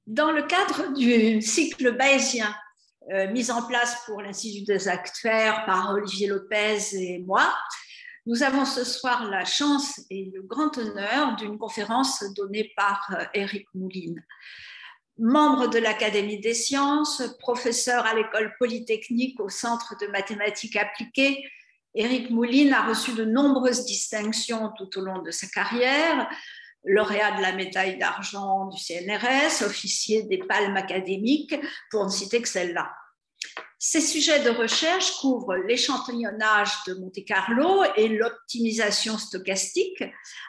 Dans le cadre du cycle bayésien mis en place pour l'Institut des actuaires par Olivier Lopez et moi, nous avons ce soir la chance et le grand honneur d'une conférence donnée par Éric Mouline. Membre de l'Académie des sciences, professeur à l'École polytechnique au Centre de mathématiques appliquées, Éric Mouline a reçu de nombreuses distinctions tout au long de sa carrière, lauréat de la médaille d'argent du CNRS, officier des palmes académiques, pour ne citer que celle-là. Ces sujets de recherche couvrent l'échantillonnage de Monte-Carlo et l'optimisation stochastique,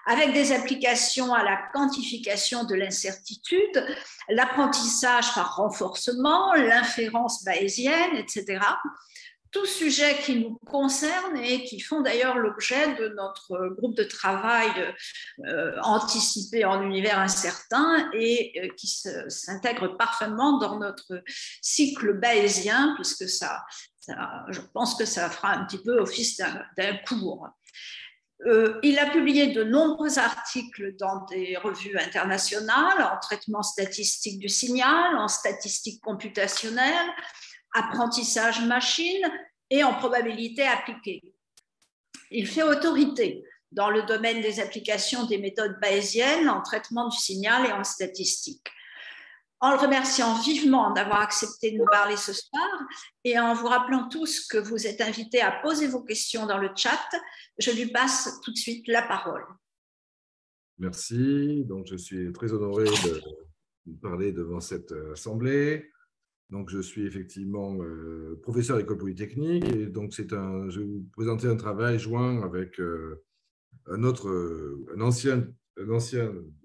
avec des applications à la quantification de l'incertitude, l'apprentissage par renforcement, l'inférence bayésienne, etc. Tous sujets qui nous concernent et qui font d'ailleurs l'objet de notre groupe de travail anticipé en univers incertain et qui s'intègre parfaitement dans notre cycle bayésien, puisque je pense que ça fera un petit peu office d'un cours. Il a publié de nombreux articles dans des revues internationales en traitement statistique du signal, en statistique computationnelle, apprentissage machine et en probabilité appliquée. Il fait autorité dans le domaine des applications des méthodes bayésiennes en traitement du signal et en statistique. En le remerciant vivement d'avoir accepté de nous parler ce soir et en vous rappelant tous que vous êtes invités à poser vos questions dans le chat, je lui passe tout de suite la parole. Merci. Donc, je suis très honoré de parler devant cette assemblée. Donc, je suis effectivement professeur à l'École polytechnique et donc je vais vous présenter un travail joint avec un ancien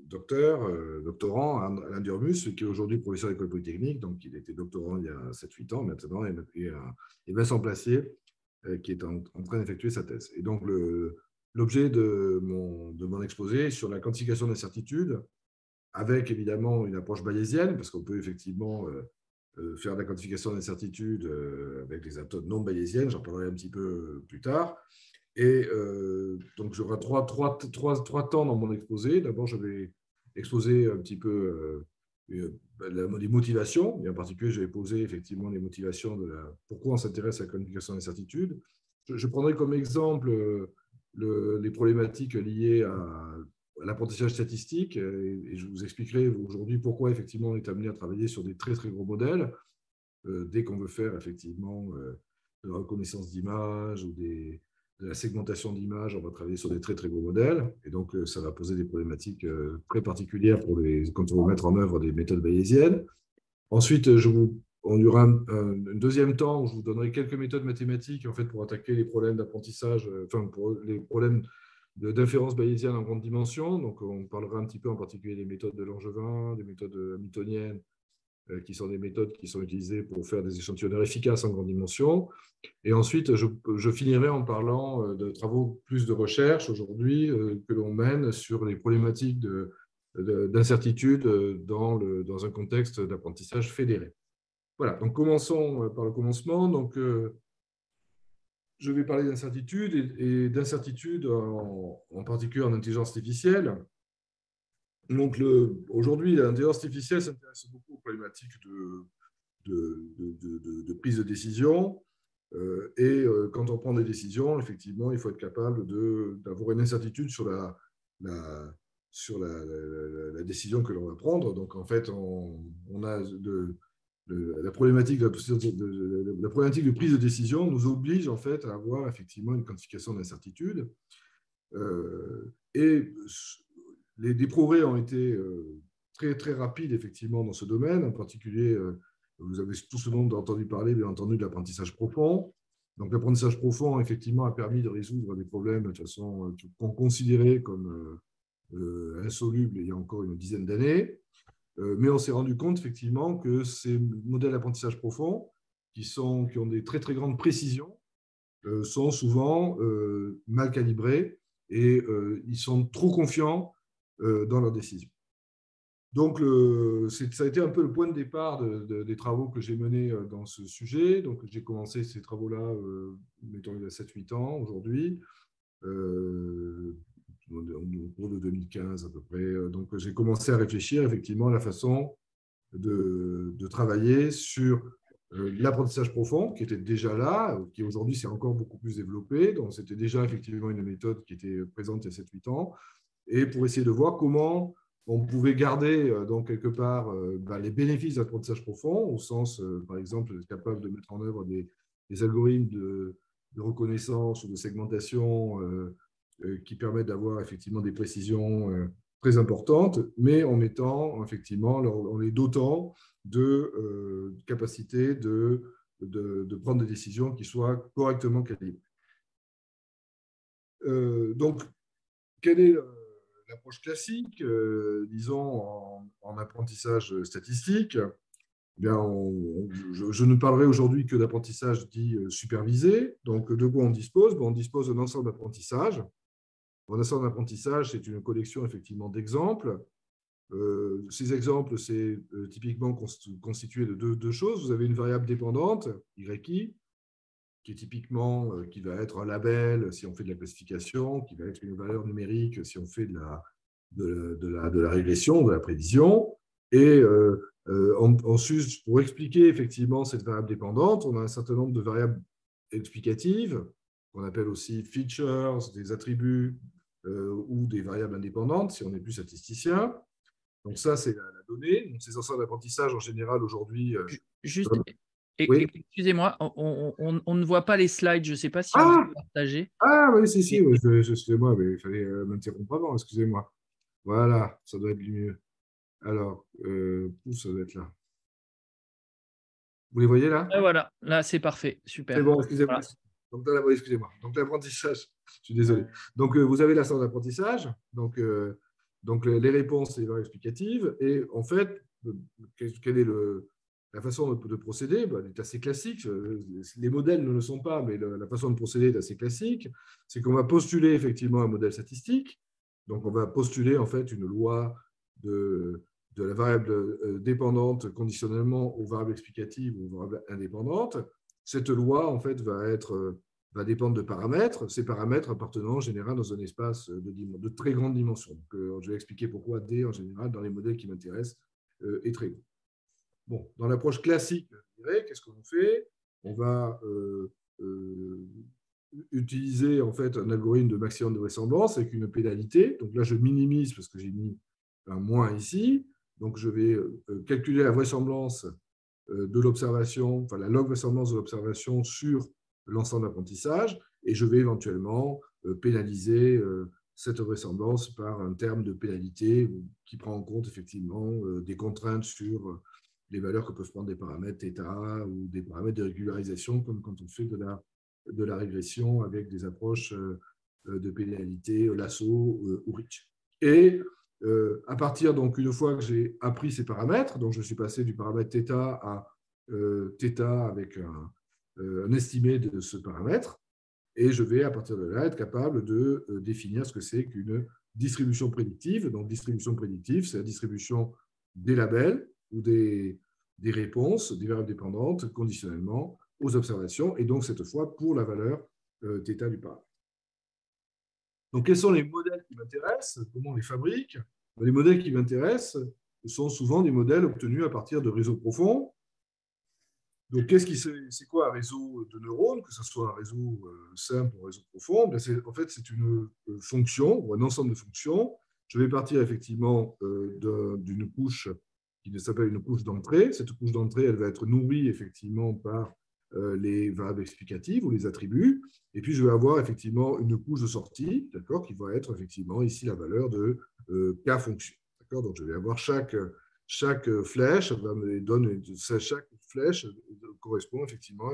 doctorant, Alain Durmus, qui est aujourd'hui professeur à l'École polytechnique. Donc, il était doctorant il y a 7-8 ans maintenant, et Vincent Placier, qui est en train d'effectuer sa thèse. Et donc, l'objet de mon exposé est sur la quantification d'incertitude, avec évidemment une approche bayésienne, parce qu'on peut effectivement faire de la quantification d'incertitude avec des méthodes non bayésiennes, j'en parlerai un petit peu plus tard. Et donc, j'aurai trois temps dans mon exposé. D'abord, je vais exposer un petit peu les motivations, et en particulier, je vais poser effectivement les motivations pourquoi on s'intéresse à la quantification d'incertitude. Je prendrai comme exemple les problématiques liées à l'apprentissage statistique, et je vous expliquerai aujourd'hui pourquoi effectivement on est amené à travailler sur des très très gros modèles dès qu'on veut faire effectivement de la reconnaissance d'images ou de la segmentation d'images. On va travailler sur des très très gros modèles, et donc ça va poser des problématiques très particulières quand on va mettre en œuvre des méthodes bayésiennes. Ensuite, il y aura un deuxième temps où je vous donnerai quelques méthodes mathématiques en fait, pour attaquer les problèmes d'apprentissage, pour les problèmes d'inférence bayésienne en grande dimension. Donc, on parlera un petit peu en particulier des méthodes de Langevin, des méthodes hamiltoniennes, qui sont des méthodes qui sont utilisées pour faire des échantillonneurs efficaces en grande dimension. Et ensuite, je finirai en parlant de travaux plus de recherche aujourd'hui que l'on mène sur les problématiques d'incertitude dans un contexte d'apprentissage fédéré. Voilà, donc commençons par le commencement. Donc, je vais parler d'incertitude et d'incertitude en particulier en intelligence artificielle. Donc, aujourd'hui, l'intelligence artificielle s'intéresse beaucoup aux problématiques de prise de décision. Quand on prend des décisions, effectivement, il faut être capable d'avoir une incertitude sur la décision que l'on va prendre. Donc, en fait, on a la problématique de prise de décision nous oblige en fait à avoir effectivement une quantification d'incertitude. Des progrès ont été très, très rapides effectivement dans ce domaine. En particulier, vous avez tout ce monde entendu parler, bien entendu, de l'apprentissage profond. Donc, l'apprentissage profond, effectivement, a permis de résoudre des problèmes de façon qu'on considérait comme insolubles il y a encore une dizaine d'années. Mais on s'est rendu compte, effectivement, que ces modèles d'apprentissage profond, qui ont des très, très grandes précisions, sont souvent mal calibrés et ils sont trop confiants dans leurs décisions. Donc, ça a été un peu le point de départ des travaux que j'ai menés dans ce sujet. Donc, j'ai commencé ces travaux-là, mettons, il y a 7-8 ans aujourd'hui, au cours de 2015 à peu près. Donc, j'ai commencé à réfléchir effectivement à la façon de travailler sur l'apprentissage profond, qui était déjà là, qui aujourd'hui s'est encore beaucoup plus développé. Donc, c'était déjà effectivement une méthode qui était présente il y a 7-8 ans. Et pour essayer de voir comment on pouvait garder donc quelque part les bénéfices de l'apprentissage profond, au sens, par exemple, d'être capable de mettre en œuvre des algorithmes de reconnaissance ou de segmentation qui permettent d'avoir effectivement des précisions très importantes, mais en mettant effectivement, en les dotant de capacité de prendre des décisions qui soient correctement calibrées. Donc, quelle est l'approche classique, disons, en apprentissage statistique? Eh bien, je ne parlerai aujourd'hui que d'apprentissage dit supervisé. Donc, de quoi on dispose? On dispose d'un ensemble d'apprentissage. Un ensemble d'apprentissage, c'est une collection effectivement d'exemples. Ces exemples, c'est typiquement constitué de deux choses. Vous avez une variable dépendante, YI, qui est typiquement, qui va être un label si on fait de la classification, qui va être une valeur numérique si on fait de la régression, de la prévision. Et ensuite, pour expliquer effectivement cette variable dépendante, on a un certain nombre de variables explicatives, qu'on appelle aussi features, des attributs ou des variables indépendantes, si on n'est plus statisticien. Donc ça, c'est la donnée. Donc, ces ensembles d'apprentissage, en général, aujourd'hui… Juste, oui. excusez-moi, on ne voit pas les slides. Je ne sais pas si vous partagez. Ah oui, si, excusez-moi, mais il fallait m'interrompre avant, excusez-moi. Voilà, ça doit être mieux. Alors, ça doit être là. Vous les voyez là? Et voilà, là c'est parfait, super. C'est bon, excusez-moi. Voilà. Donc, excusez-moi. Donc l'apprentissage, je suis désolé. Donc vous avez la sorte d'apprentissage, donc les réponses et les valeurs explicatives. Et en fait, quelle est la façon de procéder? Elle est assez classique. Les modèles ne le sont pas, mais la façon de procéder est assez classique. C'est qu'on va postuler effectivement un modèle statistique. Donc on va postuler en fait une loi de la variable dépendante conditionnellement aux variables explicatives ou aux variables indépendantes. Cette loi, en fait, va dépendre de paramètres, ces paramètres appartenant en général dans un espace de très grande dimension. Donc, je vais expliquer pourquoi D, en général, dans les modèles qui m'intéressent, est très grand. Bon, dans l'approche classique, je dirais, qu'est-ce qu'on fait? On va utiliser en fait un algorithme de maximum de vraisemblance avec une pénalité. Donc là, je minimise parce que j'ai mis un moins ici. Donc, je vais calculer la vraisemblance de l'observation, enfin la log vraisemblance de l'observation sur l'ensemble d'apprentissage, et je vais éventuellement pénaliser cette vraisemblance par un terme de pénalité qui prend en compte effectivement des contraintes sur les valeurs que peuvent prendre des paramètres θ ou des paramètres de régularisation, comme quand on fait de la régression avec des approches de pénalité lasso ou Rich. Et à partir, donc, une fois que j'ai appris ces paramètres, donc je suis passé du paramètre θ à θ avec un estimé de ce paramètre, et je vais, à partir de là, être capable de définir ce que c'est qu'une distribution prédictive. Donc, distribution prédictive, c'est la distribution des labels ou des réponses, des variables dépendantes, conditionnellement aux observations, et donc, cette fois, pour la valeur θ du paramètre. Donc, quels sont les modèles qui m'intéressent? Comment on les fabrique? Les modèles qui m'intéressent sont souvent des modèles obtenus à partir de réseaux profonds. Donc, c'est quoi un réseau de neurones, que ce soit un réseau simple ou un réseau profond? En fait, c'est une fonction ou un ensemble de fonctions. Je vais partir effectivement d'une couche qui s'appelle une couche d'entrée. Cette couche d'entrée, elle va être nourrie effectivement par les variables explicatives ou les attributs. Et puis, je vais avoir effectivement une couche de sortie, d'accord, qui va être effectivement ici la valeur de K fonction. D'accord, donc, je vais avoir chaque flèche, chaque flèche correspond effectivement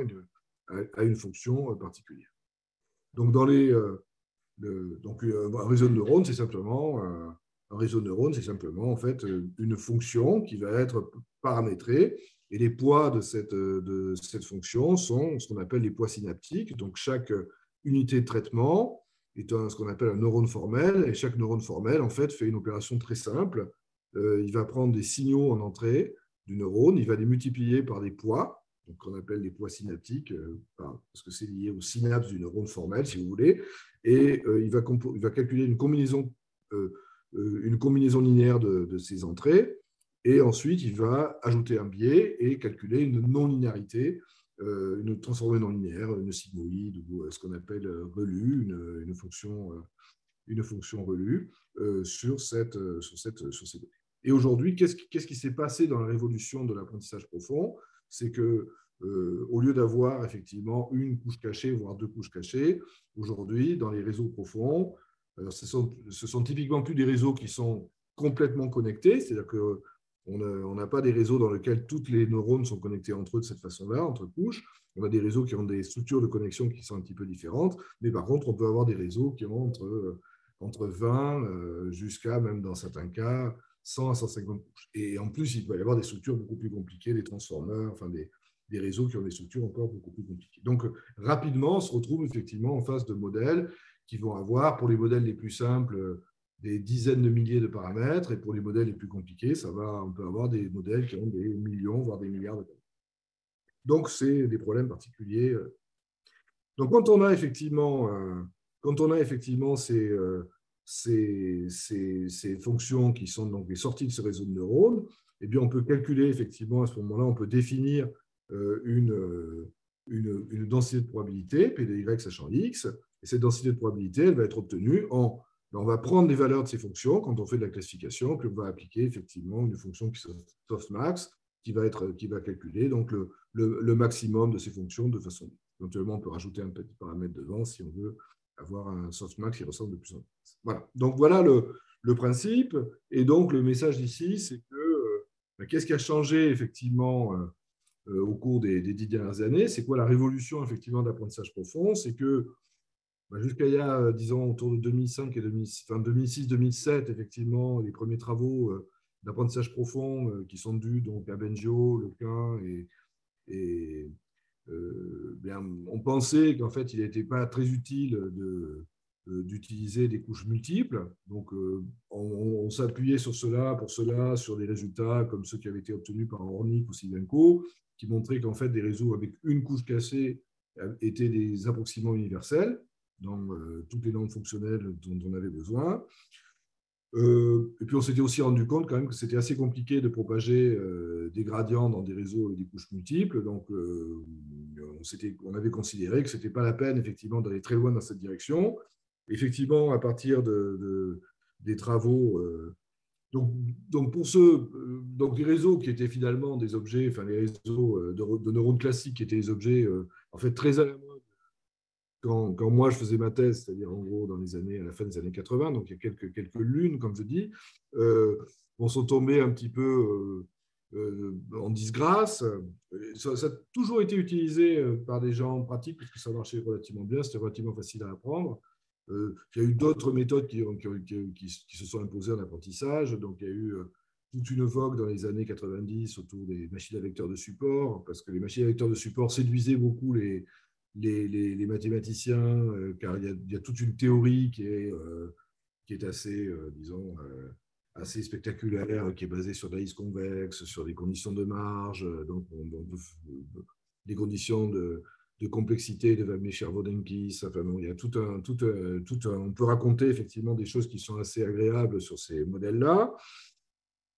à une fonction particulière. Donc, un réseau de neurones, c'est simplement en fait une fonction qui va être paramétrée, et les poids de cette fonction sont ce qu'on appelle les poids synaptiques. Donc, chaque unité de traitement est ce qu'on appelle un neurone formel, et chaque neurone formel, en fait, fait une opération très simple. Il va prendre des signaux en entrée du neurone, il va les multiplier par des poids, donc qu'on appelle les poids synaptiques, parce que c'est lié aux synapses du neurone formel, si vous voulez, et il va calculer une combinaison linéaire de ces entrées, Et ensuite, il va ajouter un biais et calculer une non-linéarité, une transformée non linéaire, une sigmoïde ou ce qu'on appelle relu, une fonction relue sur ces données. Et aujourd'hui, qu'est-ce qui s'est passé dans la révolution de l'apprentissage profond? C'est que au lieu d'avoir effectivement une couche cachée, voire deux couches cachées, aujourd'hui, dans les réseaux profonds, ce sont typiquement plus des réseaux qui sont complètement connectés, c'est-à-dire qu'on n'a pas des réseaux dans lesquels toutes les neurones sont connectés entre eux de cette façon-là, entre couches. On a des réseaux qui ont des structures de connexion qui sont un petit peu différentes, mais par contre, on peut avoir des réseaux qui ont entre 20 jusqu'à, même dans certains cas, 100 à 150 couches. Et en plus, il peut y avoir des structures beaucoup plus compliquées, des transformers, enfin des réseaux qui ont des structures encore beaucoup plus compliquées. Donc, rapidement, on se retrouve effectivement en face de modèles qui vont avoir, pour les modèles les plus simples, des dizaines de milliers de paramètres, et pour les modèles les plus compliqués, on peut avoir des modèles qui ont des millions, voire des milliards de paramètres. Donc, c'est des problèmes particuliers. Donc, quand on a effectivement ces fonctions qui sont donc les sorties de ce réseau de neurones, eh bien, on peut calculer effectivement à ce moment-là, on peut définir une densité de probabilité, P de Y sachant X, et cette densité de probabilité, elle va être obtenue on va prendre les valeurs de ces fonctions quand on fait de la classification, puis on va appliquer effectivement une fonction qui s'appelle softmax, qui va calculer donc le maximum de ces fonctions de façon. Éventuellement, on peut rajouter un petit paramètre devant si on veut avoir un softmax qui ressemble de plus en plus. Voilà. Donc voilà le principe. Et donc le message ici, c'est que qu'est-ce qui a changé effectivement au cours des 10 dernières années? C'est quoi la révolution effectivement d'apprentissage profond? C'est que jusqu'à il y a, disons, autour de 2005 et 2006-2007, effectivement, les premiers travaux d'apprentissage profond qui sont dus donc, à Bengio, Lequin et on pensait qu'en fait, il n'était pas très utile d'utiliser des couches multiples. Donc, on s'appuyait sur pour cela, sur des résultats comme ceux qui avaient été obtenus par Ornick ou Sylvenko, qui montraient qu'en fait, des réseaux avec une couche cachée étaient des approximations universels dans toutes les normes fonctionnelles dont on avait besoin. Et puis, on s'était aussi rendu compte quand même que c'était assez compliqué de propager des gradients dans des réseaux avec des couches multiples. Donc, on avait considéré que ce n'était pas la peine, effectivement, d'aller très loin dans cette direction. Effectivement, à partir des travaux... donc, pour donc, les réseaux qui étaient finalement des objets, enfin, les réseaux de neurones classiques qui étaient des objets, en fait, très à la mode, quand moi je faisais ma thèse, c'est-à-dire en gros à la fin des années 80, donc il y a quelques lunes, comme je dis, on sont tombés un petit peu en disgrâce. Ça a toujours été utilisé par des gens pratiques, puisque ça marchait relativement bien, c'était relativement facile à apprendre. Il y a eu d'autres méthodes qui se sont imposées en apprentissage. Donc il y a eu toute une vogue dans les années 90 autour des machines à vecteurs de support, parce que les machines à vecteurs de support séduisaient beaucoup les mathématiciens, car il y a toute une théorie qui est assez, disons, assez spectaculaire, qui est basée sur de la lisse convexe, sur des conditions de marge, donc des conditions de complexité de Webner-Chervodenkis. Enfin, bon, il y a on peut raconter effectivement des choses qui sont assez agréables sur ces modèles-là.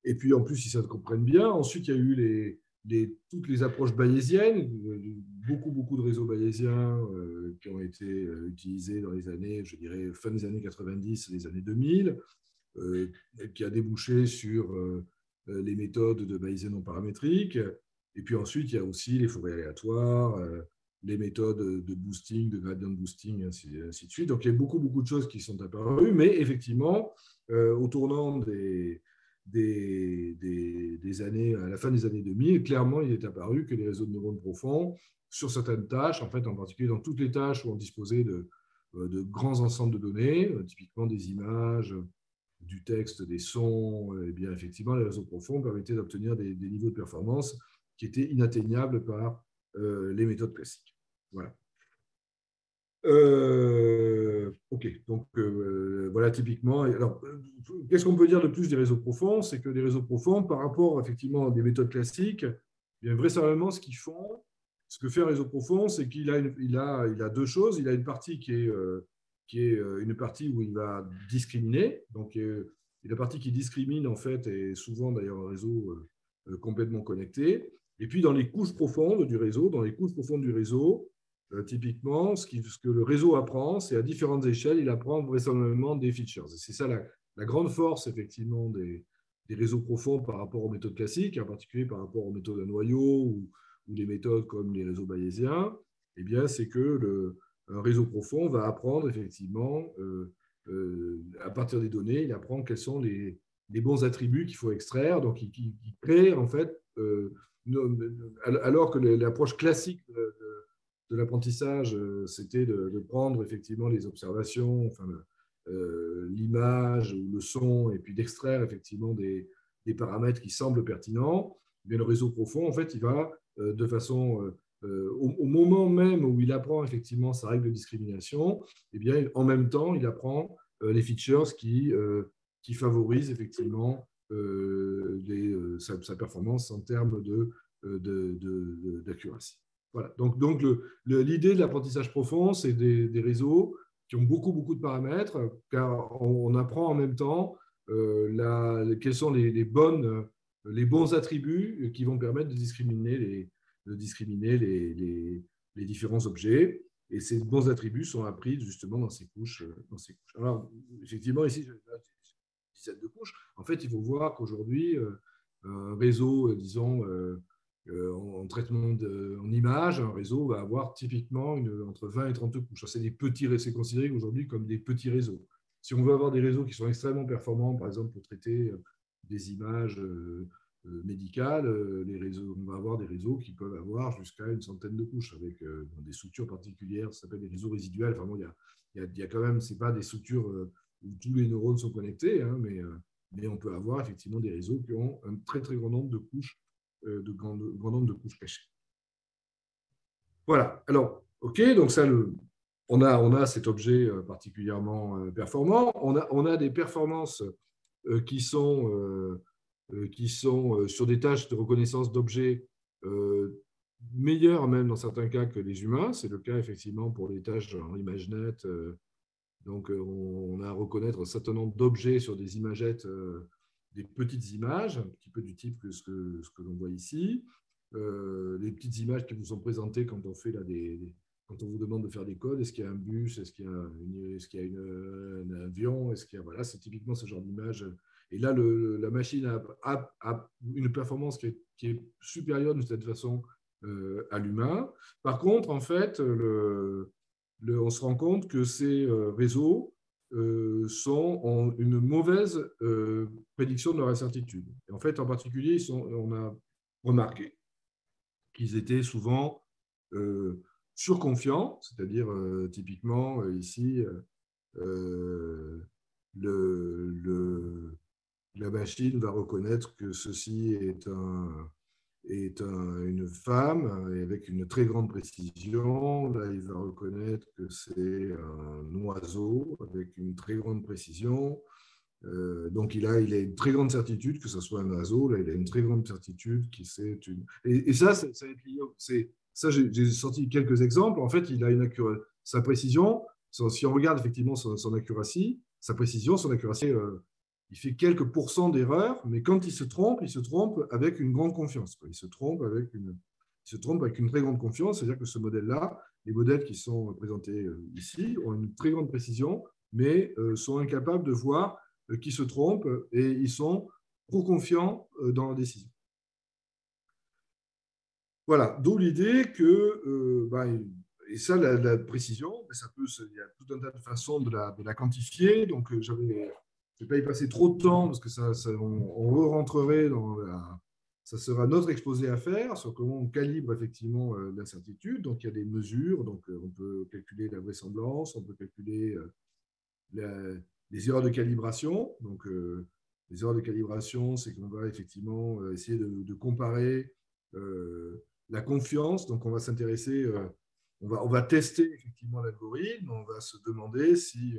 Et puis, en plus, si ça se comprenne bien, ensuite, il y a eu toutes les approches bayésiennes, beaucoup de réseaux bayésiens qui ont été utilisés dans les années, je dirais, fin des années 90 et les années 2000, qui a débouché sur les méthodes de Bayésien non paramétriques. Et puis ensuite, il y a aussi les forêts aléatoires, les méthodes de boosting, de gradient boosting, ainsi de suite. Donc, il y a beaucoup de choses qui sont apparues, mais effectivement, au tournant des années, à la fin des années 2000, clairement, il est apparu que les réseaux de neurones profonds, sur certaines tâches, en fait, en particulier dans toutes les tâches où on disposait de grands ensembles de données, typiquement des images, du texte, des sons, et bien effectivement, les réseaux profonds permettaient d'obtenir des niveaux de performance qui étaient inatteignables par les méthodes classiques. Voilà. OK, donc voilà typiquement. Alors, qu'est-ce qu'on peut dire de plus des réseaux profonds? C'est que les réseaux profonds, par rapport effectivement à des méthodes classiques, bien vraisemblablement, ce que fait un réseau profond, c'est qu'il a deux choses. Il a une partie qui est une partie où il va discriminer, donc, et Et la partie qui discrimine, en fait, est souvent d'ailleurs un réseau complètement connecté. Et puis, dans les couches profondes du réseau, typiquement, ce que le réseau apprend, c'est à différentes échelles, il apprend vraisemblablement des features. C'est ça la grande force, effectivement, des réseaux profonds par rapport aux méthodes classiques, en particulier par rapport aux méthodes à noyau ou les méthodes comme les réseaux bayésiens. Eh bien, c'est que un réseau profond va apprendre, effectivement, à partir des données, il apprend quels sont les bons attributs qu'il faut extraire. Donc, il crée, en fait, alors que l'approche classique de l'apprentissage, c'était de prendre effectivement les observations, enfin, l'image ou le son, et puis d'extraire effectivement des paramètres qui semblent pertinents. Mais le réseau profond, en fait, il va de façon, au moment même où il apprend effectivement sa règle de discrimination, eh bien, en même temps, il apprend les features qui favorisent effectivement sa performance en termes d'accuracy. Voilà. Donc l'idée de l'apprentissage profond, c'est des réseaux qui ont beaucoup de paramètres, car on apprend en même temps quels sont les bons attributs qui vont permettre de discriminer les différents objets. Et ces bons attributs sont appris justement dans ces couches. Alors, effectivement, ici, j'ai 17 de couches. En fait, il faut voir qu'aujourd'hui, un réseau, disons, en traitement en image, un réseau va avoir typiquement entre 20 et 30 couches. C'est considéré aujourd'hui comme des petits réseaux. Si on veut avoir des réseaux qui sont extrêmement performants, par exemple pour traiter des images médicales, on va avoir des réseaux qui peuvent avoir jusqu'à une centaine de couches avec des structures particulières. Ça s'appelle des réseaux résiduels. Enfin, bon, il y a quand même, c'est pas des structures où tous les neurones sont connectés, hein, mais on peut avoir effectivement des réseaux qui ont un très grand nombre de couches, grand nombre de couches cachées. Voilà. Alors, OK, donc ça, on a cet objet particulièrement performant. On a des performances qui sont sur des tâches de reconnaissance d'objets meilleures même dans certains cas que les humains. C'est le cas effectivement pour les tâches en ImageNet. Donc, on a à reconnaître un certain nombre d'objets sur des imagettes, des petites images, un petit peu du type que ce que l'on voit ici. Les petites images qui vous sont présentées quand on fait quand on vous demande de faire des codes. Est-ce qu'il y a un bus? Est-ce qu'il y a un avion? Voilà, c'est typiquement ce genre d'image. Et là, la machine a une performance qui est supérieure de cette façon à l'humain. Par contre, en fait, on se rend compte que ces réseaux ont une mauvaise prédiction de leur incertitude. Et en fait, en particulier, on a remarqué qu'ils étaient souvent surconfiants, c'est-à-dire typiquement ici, la machine va reconnaître que ceci est une femme et avec une très grande précision. Là, il va reconnaître que c'est un oiseau avec une très grande précision. Donc, il a une très grande certitude que ce soit un oiseau. Là, il a une très grande certitude que c'est une. Et ça, j'ai sorti quelques exemples. En fait, il a sa précision. Si on regarde effectivement son accuracy, son accuracy, il fait quelques pourcents d'erreurs, mais quand il se trompe avec une grande confiance. Il se trompe avec une très grande confiance, c'est-à-dire que ce modèle-là, les modèles qui sont présentés ici, ont une très grande précision, mais sont incapables de voir qui se trompent et ils sont trop confiants dans leur décision. Voilà, d'où l'idée que, et ça, la précision, il y a tout un tas de façons de la quantifier. Donc, je ne vais pas y passer trop de temps parce que on rentrerait ça sera notre exposé à faire sur comment on calibre effectivement l'incertitude. Donc, il y a des mesures. Donc, on peut calculer la vraisemblance, on peut calculer les erreurs de calibration. Donc, les erreurs de calibration, c'est qu'on va effectivement essayer de comparer la confiance. Donc, on va s'intéresser, on va tester effectivement l'algorithme. On va se demander si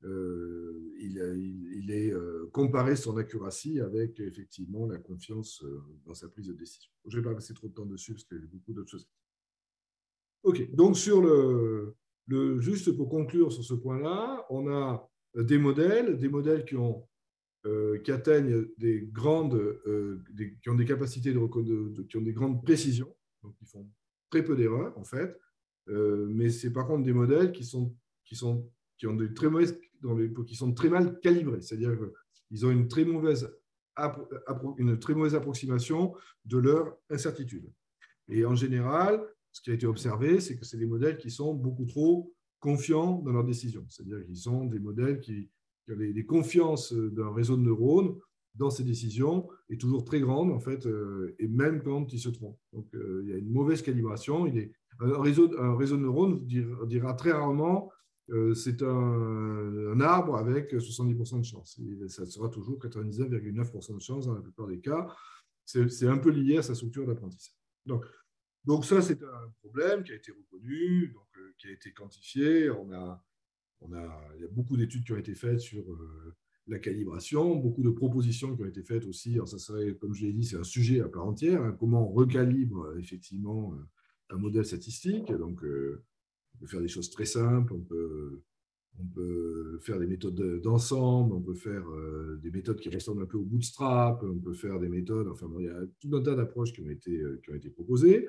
il est comparé son accuracy avec effectivement la confiance dans sa prise de décision. Je ne vais pas passer trop de temps dessus parce qu'il y a beaucoup d'autres choses. OK, donc sur juste pour conclure sur ce point-là, on a des modèles qui ont qui atteignent qui ont des capacités qui ont des grandes précisions, donc qui font très peu d'erreurs en fait, mais c'est par contre des modèles qui sont qui ont qui sont très mal calibrés, c'est-à-dire qu'ils ont une très mauvaise approximation de leur incertitude. Et en général, ce qui a été observé, c'est que c'est des modèles qui sont beaucoup trop confiants dans leurs décisions. C'est-à-dire qu'ils sont des modèles qui ont des confiances d'un réseau de neurones dans ces décisions est toujours très grande, en fait, et même quand ils se trompent. Donc, il y a une mauvaise calibration. Un réseau de neurones dira très rarement c'est un arbre avec 70% de chance. Et ça sera toujours 99,9% de chance dans la plupart des cas. C'est un peu lié à sa structure d'apprentissage. Donc ça, c'est un problème qui a été reconnu, donc, qui a été quantifié. Il y a beaucoup d'études qui ont été faites sur la calibration, beaucoup de propositions qui ont été faites aussi. Alors ça serait, comme je l'ai dit, c'est un sujet à part entière, hein, comment on recalibre effectivement un modèle statistique. Donc, on peut faire des choses très simples, on peut faire des méthodes d'ensemble, on peut faire des méthodes qui ressemblent un peu au bootstrap, on peut faire des méthodes, enfin, bon, il y a tout un tas d'approches qui ont été proposées.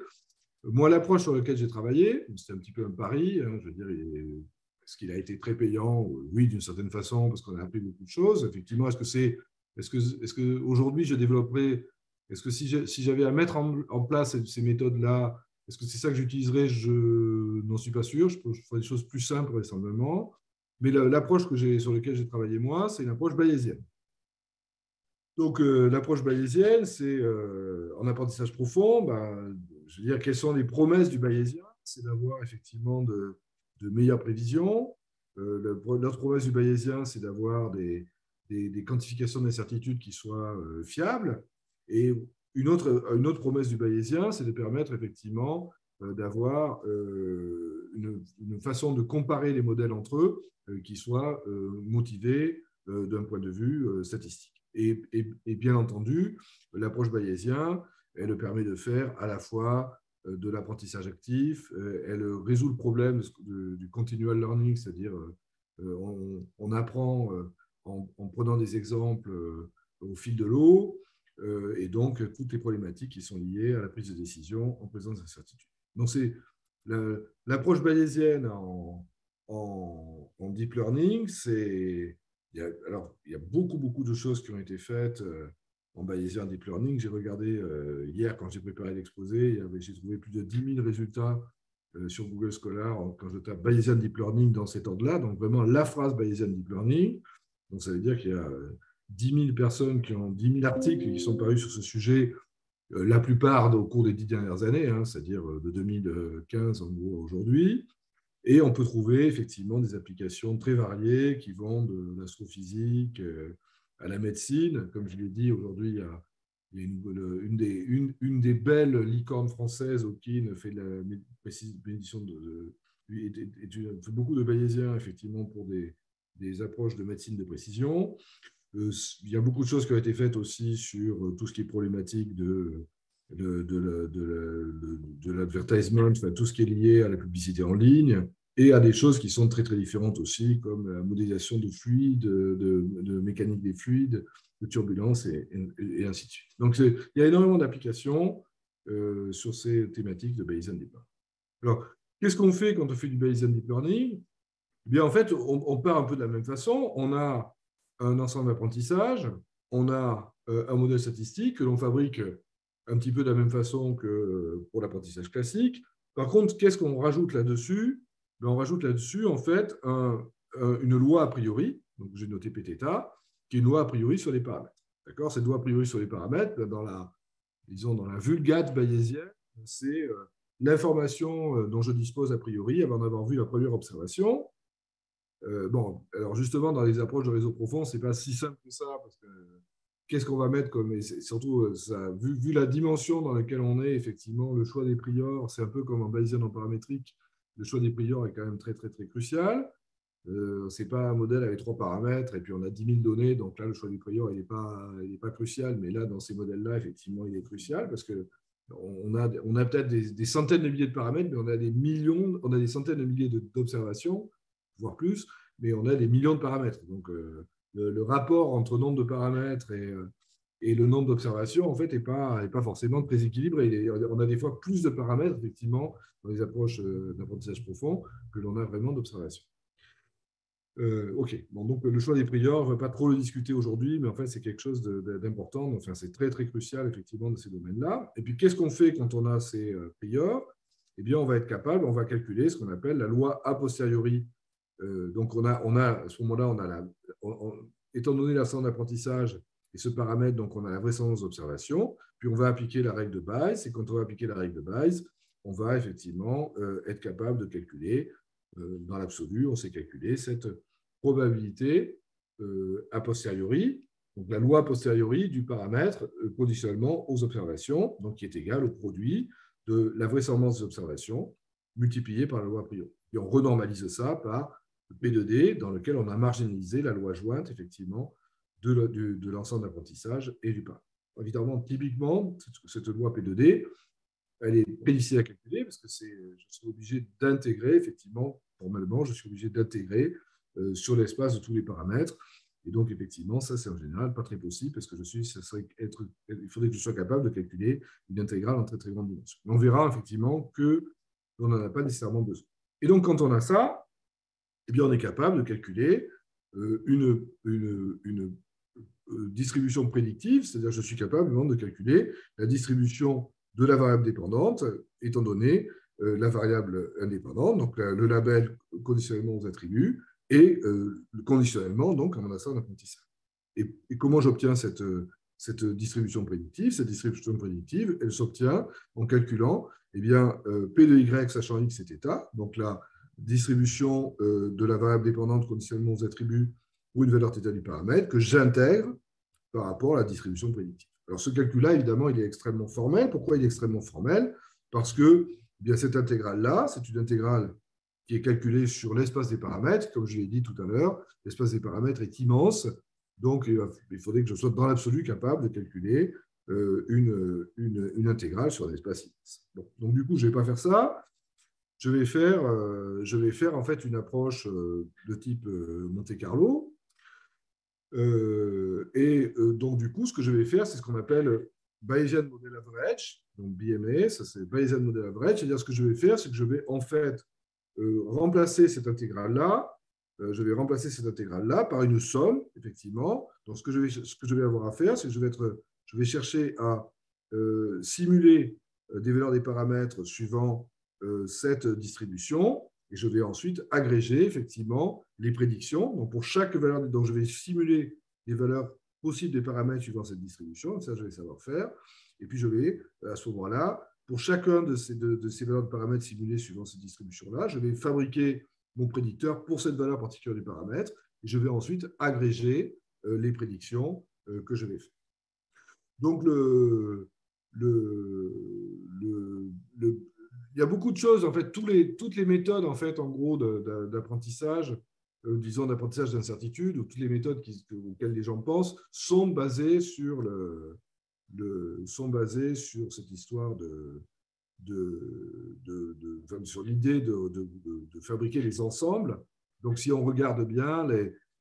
Moi, l'approche sur laquelle j'ai travaillé, c'était un petit peu un pari, hein, je veux dire, est-ce qu'il a été très payant? Oui, d'une certaine façon, parce qu'on a appris beaucoup de choses. Effectivement, est-ce que aujourd'hui, je développerais, est-ce que si j'avais à mettre en place ces méthodes-là, est-ce que c'est ça que j'utiliserais? Je n'en suis pas sûr. Je ferais des choses plus simples, vraisemblablement. Mais l'approche sur laquelle j'ai travaillé, moi, c'est une approche bayésienne. Donc, l'approche bayésienne, c'est en apprentissage profond, je veux dire, quelles sont les promesses du bayésien? C'est d'avoir effectivement de meilleures prévisions. L'autre promesse du bayésien, c'est d'avoir des quantifications d'incertitude qui soient fiables. Et une autre promesse du bayésien, c'est de permettre effectivement d'avoir une façon de comparer les modèles entre eux qui soit motivée d'un point de vue statistique. Et bien entendu, l'approche bayésienne, elle permet de faire à la fois de l'apprentissage actif, elle résout le problème du continual learning, c'est-à-dire on apprend en prenant des exemples au fil de l'eau, et donc toutes les problématiques qui sont liées à la prise de décision en présence d'incertitude. Donc c'est l'approche bayésienne en deep learning, il y a beaucoup de choses qui ont été faites en bayésien deep learning. J'ai regardé hier, quand j'ai préparé l'exposé, j'ai trouvé plus de 10 000 résultats sur Google Scholar quand je tape bayésien deep learning dans cet ordre-là. Donc, vraiment, la phrase bayésien deep learning. Donc, ça veut dire qu'il y a 10 000 personnes qui ont 10 000 articles qui sont parus sur ce sujet, la plupart au cours des 10 dernières années, hein, c'est-à-dire de 2015 en gros aujourd'hui. Et on peut trouver effectivement des applications très variées qui vont de l'astrophysique à la médecine. Comme je l'ai dit, aujourd'hui, il y a une des belles licornes françaises, Hawking, fait de la médiation fait beaucoup de bayésiens, effectivement, pour des approches de médecine de précision. Il y a beaucoup de choses qui ont été faites aussi sur tout ce qui est problématique de l'advertisement, enfin, tout ce qui est lié à la publicité en ligne, et à des choses qui sont très très différentes aussi, comme la modélisation de fluides, de mécanique des fluides, de turbulences, et ainsi de suite. Donc, il y a énormément d'applications sur ces thématiques de Bayesian Deep Learning. Alors, qu'est-ce qu'on fait quand on fait du Bayesian Deep Learning? Eh bien, en fait, on part un peu de la même façon. On a un ensemble d'apprentissage, on a un modèle statistique que l'on fabrique un petit peu de la même façon que pour l'apprentissage classique. Par contre, qu'est-ce qu'on rajoute là-dessus? On rajoute là-dessus, en fait, une loi a priori, donc j'ai noté Pθ, qui est une loi a priori sur les paramètres. D'accord? Cette loi a priori sur les paramètres, dans la vulgate bayésienne, c'est l'information dont je dispose a priori avant d'avoir vu la première observation. Bon, alors justement, dans les approches de réseau profond, ce n'est pas si simple que ça, parce que qu'est-ce qu'on va mettre comme. Et surtout, vu la dimension dans laquelle on est, effectivement, le choix des priors, c'est un peu comme en bayésien en paramétrique, le choix des priors est quand même très, très, très crucial. Ce n'est pas un modèle avec 3 paramètres, et puis on a 10 000 données, donc là, le choix du prior, il n'est pas crucial, mais là, dans ces modèles-là, effectivement, il est crucial, parce qu'on a peut-être des centaines de milliers de paramètres, mais on a des centaines de milliers d'observations, voire plus, mais on a des millions de paramètres. Donc, le rapport entre nombre de paramètres et le nombre d'observations, en fait, n'est pas forcément très équilibré. On a des fois plus de paramètres, effectivement, dans les approches d'apprentissage profond que l'on a vraiment d'observations. OK. Bon, donc, le choix des priors, on ne va pas trop le discuter aujourd'hui, mais en fait, c'est quelque chose d'important. Enfin, c'est très, très crucial, effectivement, dans ces domaines-là. Et puis, qu'est-ce qu'on fait quand on a ces priors? Eh bien, on va être capable, on va calculer ce qu'on appelle la loi a posteriori. Donc, à ce moment-là, étant donné l'ensemble d'apprentissage et ce paramètre, donc on a la vraisemblance d'observation, puis on va appliquer la règle de Bayes, et quand on va appliquer la règle de Bayes, on va effectivement être capable de calculer, dans l'absolu, on sait calculer cette probabilité a posteriori, donc la loi a posteriori du paramètre conditionnellement aux observations, donc qui est égal au produit de la vraisemblance des observations multipliée par la loi a priori. Et on renormalise ça par P de D, dans lequel on a marginalisé la loi jointe, effectivement, de l'ensemble d'apprentissage et du paramètre. Évidemment, typiquement, cette loi P de D, elle est très difficile à calculer parce que je suis obligé d'intégrer, effectivement, formellement, je suis obligé d'intégrer sur l'espace de tous les paramètres. Et donc, effectivement, ça, c'est en général pas très possible parce que il faudrait que je sois capable de calculer une intégrale en très, très grande dimension. Mais on verra, effectivement, qu'on n'en a pas nécessairement besoin. Et donc, quand on a ça, eh bien, on est capable de calculer une distribution prédictive, c'est-à-dire que je suis capable de calculer la distribution de la variable dépendante, étant donné la variable indépendante, donc le label conditionnellement aux attributs, et conditionnellement, donc, à mon ensemble d'apprentissage. Et comment j'obtiens cette distribution prédictive? Cette distribution prédictive, elle s'obtient en calculant eh bien, P de Y sachant X est état, donc la distribution de la variable dépendante conditionnellement aux attributs ou une valeur θ du paramètre que j'intègre par rapport à la distribution prédictive. Alors, ce calcul-là, évidemment, il est extrêmement formel. Pourquoi il est extrêmement formel? Parce que eh bien, cette intégrale-là, c'est une intégrale qui est calculée sur l'espace des paramètres. Comme je l'ai dit tout à l'heure, l'espace des paramètres est immense. Donc, il faudrait que je sois dans l'absolu capable de calculer une intégrale sur un espace immense. Bon, donc, du coup, je ne vais pas faire ça. Je vais faire en fait une approche de type Monte-Carlo. Donc, du coup, ce que je vais faire, c'est ce qu'on appelle Bayesian Model Average, donc BMA, ça c'est Bayesian Model Average. C'est-à-dire, ce que je vais faire, c'est que je vais en fait remplacer cette intégrale-là. Je vais remplacer cette intégrale-là par une somme, effectivement. Donc, ce que je vais avoir à faire, c'est que je vais chercher à simuler des valeurs des paramètres suivant cette distribution, et je vais ensuite agréger effectivement les prédictions. Donc, pour chaque valeur, donc je vais simuler les valeurs possibles des paramètres suivant cette distribution, ça je vais savoir faire. Et puis je vais, à ce moment-là, pour chacun de ces valeurs de paramètres simulées suivant cette distribution-là, je vais fabriquer mon prédicteur pour cette valeur particulière du paramètre, et je vais ensuite agréger les prédictions que je vais faire. Donc, il y a beaucoup de choses, en fait, toutes les méthodes, en fait, en gros, d'apprentissage, disons d'apprentissage d'incertitude, ou toutes les méthodes auxquelles les gens pensent, sont basées sur cette histoire sur l'idée de fabriquer les ensembles. Donc, si on regarde bien,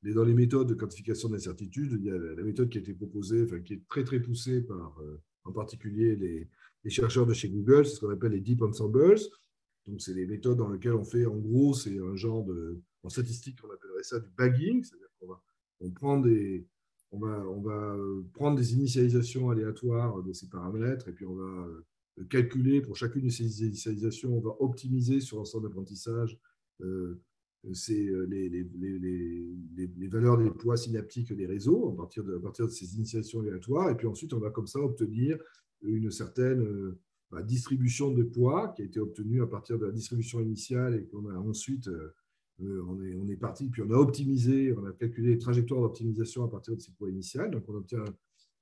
dans les méthodes de quantification d'incertitude, il y a la méthode qui a été proposée, enfin, qui est très, très poussée par, en particulier, les chercheurs de chez Google, c'est ce qu'on appelle les deep ensembles. Donc, c'est des méthodes dans lesquelles on fait, en gros, c'est un genre en statistique, on appellerait ça du bagging, c'est-à-dire qu'on va prendre des initialisations aléatoires de ces paramètres, et puis on va calculer pour chacune de ces initialisations, on va optimiser sur l'ensemble d'apprentissage les valeurs des poids synaptiques des réseaux à partir de ces initialisations aléatoires, et puis ensuite, on va comme ça obtenir une certaine distribution de poids qui a été obtenue à partir de la distribution initiale, et qu'on a ensuite, on est parti, puis on a optimisé, on a calculé les trajectoires d'optimisation à partir de ces poids initiales. Donc, on obtient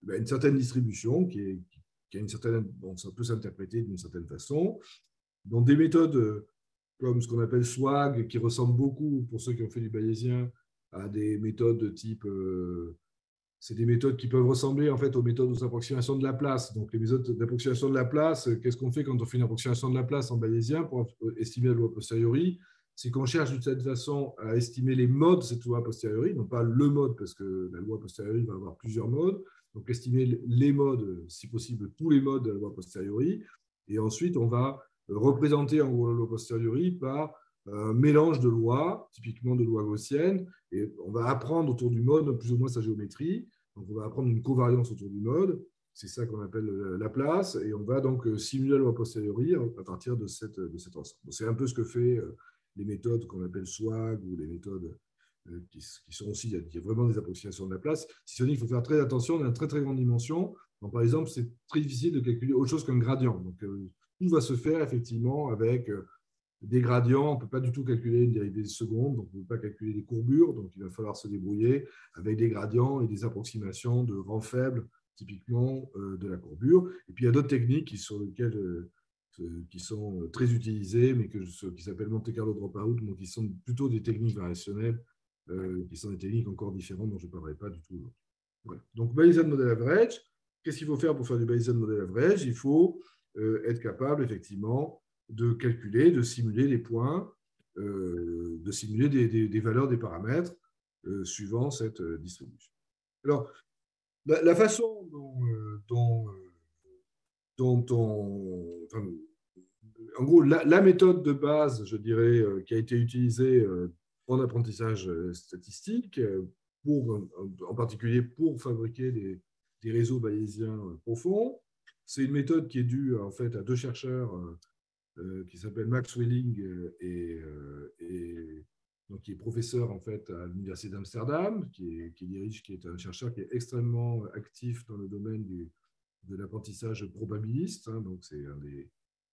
une certaine distribution qui a une certaine, bon, ça peut s'interpréter d'une certaine façon. Dans des méthodes comme ce qu'on appelle SWAG, qui ressemblent beaucoup, pour ceux qui ont fait du bayésien, à des méthodes de type... c'est des méthodes qui peuvent ressembler en fait aux méthodes d'approximation de Laplace. Donc, les méthodes d'approximation de Laplace, qu'est-ce qu'on fait quand on fait une approximation de Laplace en bayésien pour estimer la loi a posteriori? c'est qu'on cherche d'une certaine façon à estimer les modes de cette loi a posteriori, non pas le mode, parce que la loi a posteriori va avoir plusieurs modes, donc estimer les modes, si possible tous les modes de la loi a posteriori, et ensuite on va représenter en gros la loi a posteriori par un mélange de lois, typiquement de lois gaussiennes, et on va apprendre autour du mode plus ou moins sa géométrie, donc on va apprendre une covariance autour du mode, c'est ça qu'on appelle Laplace, et on va donc simuler la loi a posteriori à partir de cet ensemble. C'est un peu ce que fait les méthodes qu'on appelle SWAG ou les méthodes qui sont aussi, il y a vraiment des approximations de Laplace. Si on dit qu'il faut faire très attention, on a une très très grande dimension. Donc, par exemple, c'est très difficile de calculer autre chose qu'un gradient. Donc, tout va se faire effectivement avec des gradients. On ne peut pas du tout calculer une dérivée seconde, donc on ne peut pas calculer des courbures. Donc, il va falloir se débrouiller avec des gradients et des approximations de rangs faibles, typiquement de la courbure. Et puis, il y a d'autres techniques sur lesquelles qui sont très utilisées, mais qui s'appellent Monte Carlo Dropout, donc qui sont plutôt des techniques variationnelles, qui sont des techniques encore différentes dont je ne parlerai pas du tout. Voilà. Donc, Bayesian Model Average, qu'est-ce qu'il faut faire pour faire du Bayesian Model Average? Il faut être capable, effectivement, de calculer, de simuler les points, de simuler des valeurs des paramètres suivant cette distribution. Alors, la façon dont enfin, en gros, la méthode de base, je dirais, qui a été utilisée en apprentissage statistique, en particulier pour fabriquer des réseaux bayésiens profonds, c'est une méthode qui est due en fait à deux chercheurs qui s'appellent Max Welling donc, qui est professeur en fait à l'université d'Amsterdam, qui est un chercheur qui est extrêmement actif dans le domaine de l'apprentissage probabiliste. Hein, donc, c'est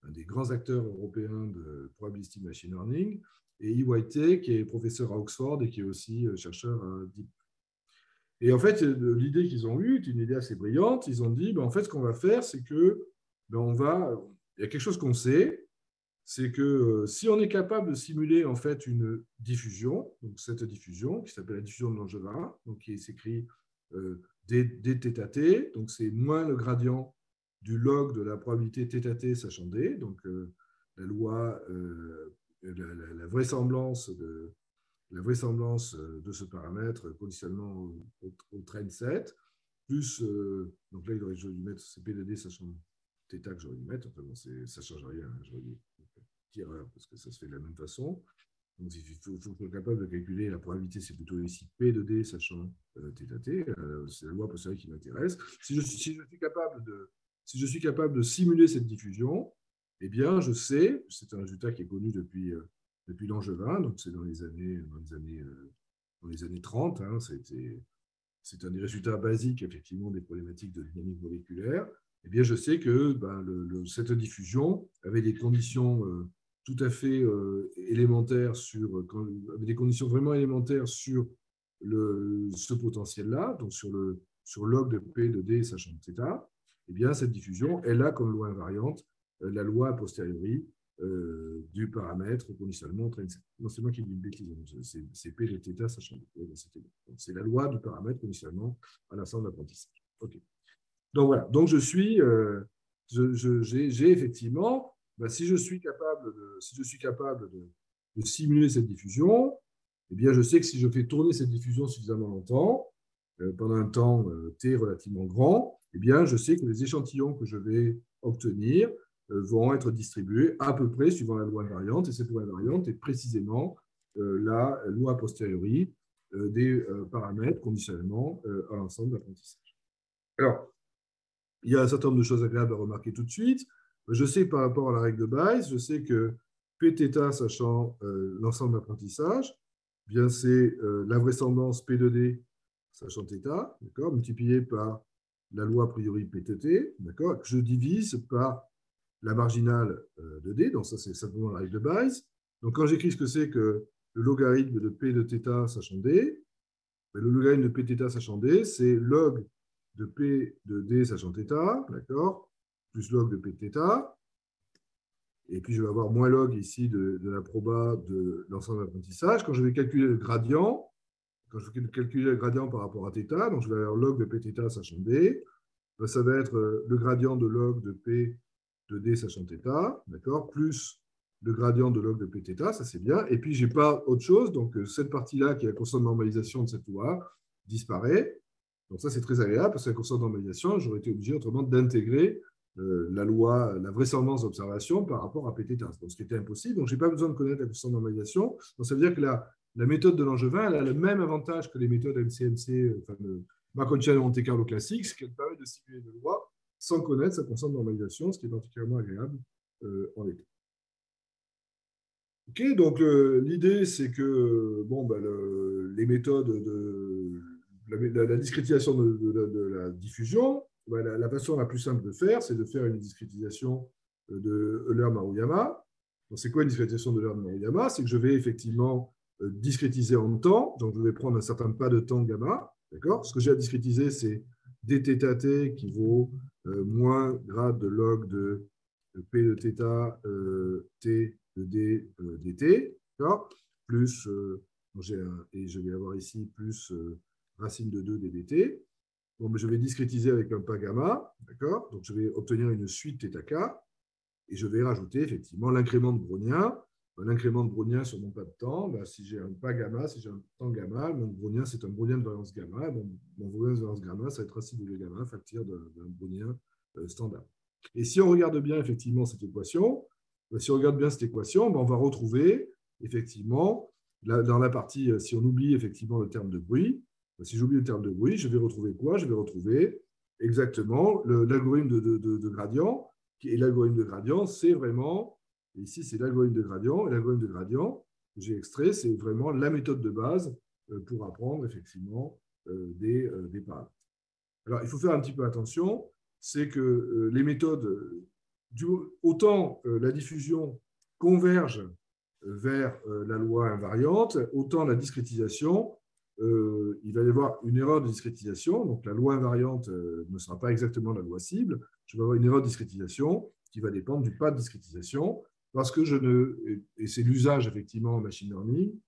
un des grands acteurs européens de probabilistic machine learning. Et EYT, qui est professeur à Oxford et qui est aussi chercheur à Deep. Et en fait, l'idée qu'ils ont eue est une idée assez brillante. Ils ont dit, en fait, ce qu'on va faire, c'est que il y a quelque chose qu'on sait, c'est que si on est capable de simuler en fait une diffusion, donc cette diffusion qui s'appelle la diffusion de Langevin, donc qui s'écrit dθt, donc c'est moins le gradient du log de la probabilité θt sachant d, donc la loi, la vraisemblance de ce paramètre conditionnement au train set, plus, donc là, j'aurais dû mettre P de D sachant θ que j'aurais dû mettre, enfin bon, ça ne change rien, hein, j'aurais dû petite erreur parce que ça se fait de la même façon. Donc, il faut être capable de calculer la probabilité, c'est plutôt ici P de D sachant θt, c'est la loi posteriori qui m'intéresse. Si je suis capable de simuler cette diffusion, eh bien, je sais, c'est un résultat qui est connu depuis Langevin, donc c'est dans les années 30, hein, c'est un des résultats basiques, effectivement, des problématiques de dynamique moléculaire. Eh bien, je sais que cette diffusion avait des conditions tout à fait élémentaires avec des conditions vraiment élémentaires sur ce potentiel-là, donc sur log de P de D sachant θ. Eh bien, cette diffusion, elle a comme loi invariante la loi a posteriori du paramètre conditionnement train set. Non, c'est moi qui dis une bêtise, c'est P de θ sachant D. C'est la loi du paramètre conditionnement à l'ensemble d'apprentissage. OK. Donc voilà, donc j'ai effectivement, si je suis capable de simuler cette diffusion, eh bien je sais que si je fais tourner cette diffusion suffisamment longtemps, pendant un temps t relativement grand, eh bien je sais que les échantillons que je vais obtenir vont être distribués à peu près suivant la loi invariante, et cette loi invariante est précisément la loi a posteriori des paramètres conditionnellement à l'ensemble d'apprentissage. Alors, il y a un certain nombre de choses agréables à remarquer tout de suite. Je sais par rapport à la règle de Bayes, je sais que Pθ sachant l'ensemble d'apprentissage, bien c'est la vraisemblance P de D sachant θ, d'accord, multiplié par la loi a priori Pθt, d'accord, que je divise par la marginale de D, donc ça c'est simplement la règle de Bayes. Donc quand j'écris ce que c'est que le logarithme de P de θ sachant D, le logarithme de Pθ sachant D, c'est log de P de D sachant θ, d'accord, plus log de Pθ, et puis je vais avoir moins log ici de la proba de l'ensemble d'apprentissage. Quand je vais calculer le gradient, par rapport à θ, donc je vais avoir log de Pθ sachant D, ça va être le gradient de log de P de D sachant θ, d'accord, plus le gradient de log de Pθ, ça c'est bien. Et puis, je n'ai pas autre chose. Donc, cette partie-là, qui est la constante de normalisation de cette loi, disparaît. Donc, ça, c'est très agréable parce que la constante de normalisation, j'aurais été obligé autrement d'intégrer la loi, la vraisemblance d'observation par rapport à Pθ. Donc, ce qui était impossible. Donc, je n'ai pas besoin de connaître la constante de normalisation. Donc, ça veut dire que la méthode de Langevin, elle a le même avantage que les méthodes MCMC, enfin, Markov-Chain et Monte Carlo classique, ce qui permet de simuler une loi sans connaître sa constante de normalisation, ce qui est particulièrement agréable en l'état. Ok, donc l'idée, c'est que les méthodes de la discrétisation de la diffusion, la façon la plus simple de faire, c'est de faire une discrétisation de Euler-Maruyama. Donc, c'est quoi une discrétisation de Euler-Maruyama? C'est que je vais effectivement discrétiser en temps, donc je vais prendre un certain pas de temps gamma. D'accord? Ce que j'ai à discrétiser, c'est dθt qui vaut moins grade de log de p de θ t de d dt, plus, et je vais avoir ici plus racine de 2 ddt. Bon, je vais discrétiser avec un pas gamma, d'accord? Donc je vais obtenir une suite θk, et je vais rajouter effectivement l'incrément de brownien. L'incrément de brownien sur mon pas de temps, si j'ai un pas gamma, si j'ai un temps gamma, mon brownien, c'est un brownien de variance gamma. Mon brownien de variance gamma, ça va être racine de 2 gamma, facteur d'un brownien standard. Et si on regarde bien effectivement cette équation, on va retrouver effectivement, dans la partie, si on oublie effectivement le terme de bruit, si j'oublie le terme de bruit, je vais retrouver quoi? Je vais retrouver exactement l'algorithme de gradient. Et l'algorithme de gradient, c'est vraiment, ici c'est l'algorithme de gradient, et l'algorithme de gradient que j'ai extrait, c'est vraiment la méthode de base pour apprendre effectivement des paramètres. Alors, il faut faire un petit peu attention, c'est que les méthodes, autant la diffusion converge vers la loi invariante, autant la discrétisation, il va y avoir une erreur de discrétisation. Donc, la loi invariante ne sera pas exactement la loi cible. Je vais avoir une erreur de discrétisation qui va dépendre du pas de discrétisation parce que et c'est l'usage effectivement en machine learning,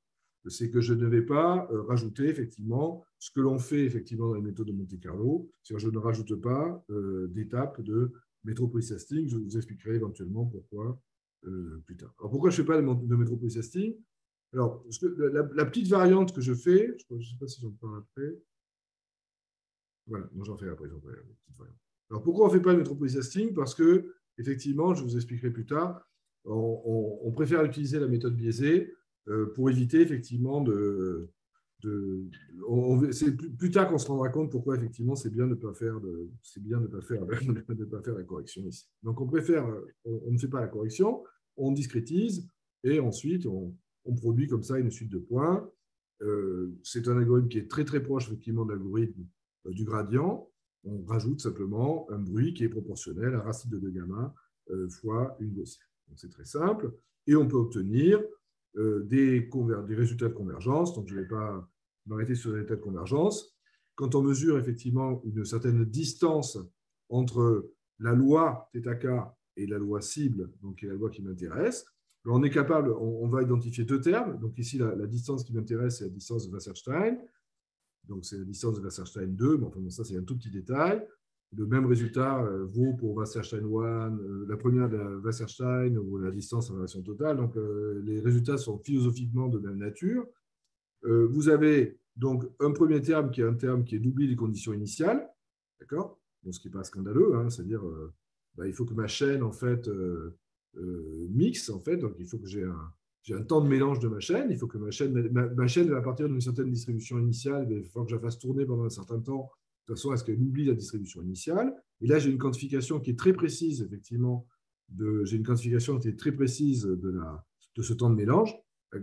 c'est que je ne vais pas rajouter effectivement ce que l'on fait effectivement dans les méthodes de Monte Carlo. C'est-à-dire, je ne rajoute pas d'étape de Metropolis testing. Je vous expliquerai éventuellement pourquoi plus tard. Alors, pourquoi je ne fais pas de Metropolis testing? Alors, la petite variante que je fais, je ne sais pas si j'en parle après. Voilà, non, j'en fais après, la petite variante. Alors, pourquoi on ne fait pas de Metropolis testing? Parce que, effectivement, je vous expliquerai plus tard, on préfère utiliser la méthode biaisée pour éviter effectivement c'est plus tard qu'on se rendra compte pourquoi effectivement c'est bien de ne pas faire la correction ici. Donc on ne fait pas la correction, on discrétise et ensuite on produit comme ça une suite de points. C'est un algorithme qui est très très proche effectivement de l'algorithme du gradient. On rajoute simplement un bruit qui est proportionnel à racine de 2 gamma fois une gaussienne. Donc c'est très simple et on peut obtenir des résultats de convergence. Donc je ne vais pas m'arrêter sur les résultats de convergence. Quand on mesure effectivement une certaine distance entre la loi θk et la loi cible, donc qui est la loi qui m'intéresse, on est capable, on va identifier 2 termes. Donc ici, la distance qui m'intéresse, c'est la distance de Wasserstein. Donc c'est la distance de Wasserstein 2, mais enfin, ça c'est un tout petit détail. Le même résultat vaut pour Wasserstein 1, la première de la Wasserstein ou la distance en relation totale. Donc, les résultats sont philosophiquement de même nature. Vous avez donc un premier terme qui est un terme qui est doublé des conditions initiales, d'accord? Donc, ce qui n'est pas scandaleux, hein, c'est-à-dire il faut que ma chaîne en fait mixe en fait. Donc, il faut que j'ai un temps de mélange de ma chaîne. Il faut que ma chaîne à partir d'une certaine distribution initiale, il faut que je la fasse tourner pendant un certain temps de façon à ce qu'elle oublie la distribution initiale. Et là, j'ai une quantification qui est très précise, effectivement. J'ai une quantification qui est très précise de ce temps de mélange,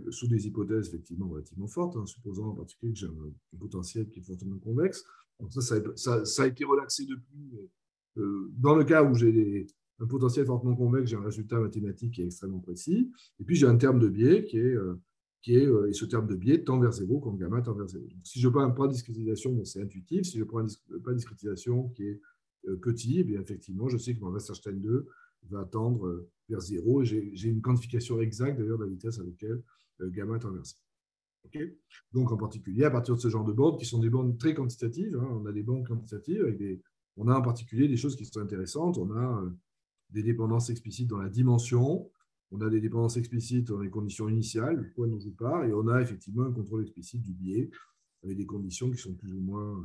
sous des hypothèses effectivement relativement fortes, hein, supposant en particulier que j'ai un potentiel qui est fortement convexe. Donc ça a été relaxé depuis. Mais, dans le cas où j'ai un potentiel fortement convexe, j'ai un résultat mathématique qui est extrêmement précis. Et puis, j'ai un terme de biais et ce terme de biais tend vers 0 quand gamma tend vers 0. Donc, si je prends un pas de discrétisation, bon, c'est intuitif. Si je prends un pas de discrétisation qui est petit, eh bien, effectivement, je sais que mon Wasserstein 2 va tendre vers 0. Et j'ai une quantification exacte d'ailleurs de la vitesse à laquelle gamma tend vers 0. Okay. Donc, en particulier, à partir de ce genre de bornes, qui sont des bornes très quantitatives, hein, on a des bornes quantitatives, on a en particulier des choses qui sont intéressantes. On a des dépendances explicites dans la dimension. on a des dépendances explicites dans les conditions initiales, le point dont je pars, et on a effectivement un contrôle explicite du biais avec des conditions qui sont plus ou moins,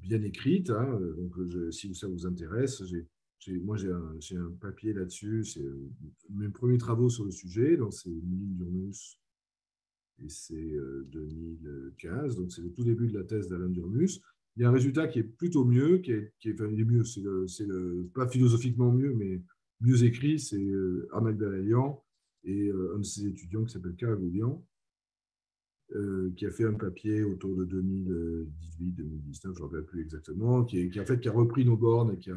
bien écrites. Hein. Donc, si ça vous intéresse, moi, j'ai un papier là-dessus. C'est mes premiers travaux sur le sujet. Donc, c'est Milne-Durmus et c'est 2015. Donc, c'est le tout début de la thèse d'Alain Durmus. Il y a un résultat qui est plutôt mieux, enfin, il est mieux, pas philosophiquement mieux, mais mieux écrit. C'est Arnaud Dalalian et un de ses étudiants qui s'appelle Karl Goulian, qui a fait un papier autour de 2018-2019, je ne me rappelle plus exactement, qui a repris nos bornes et qui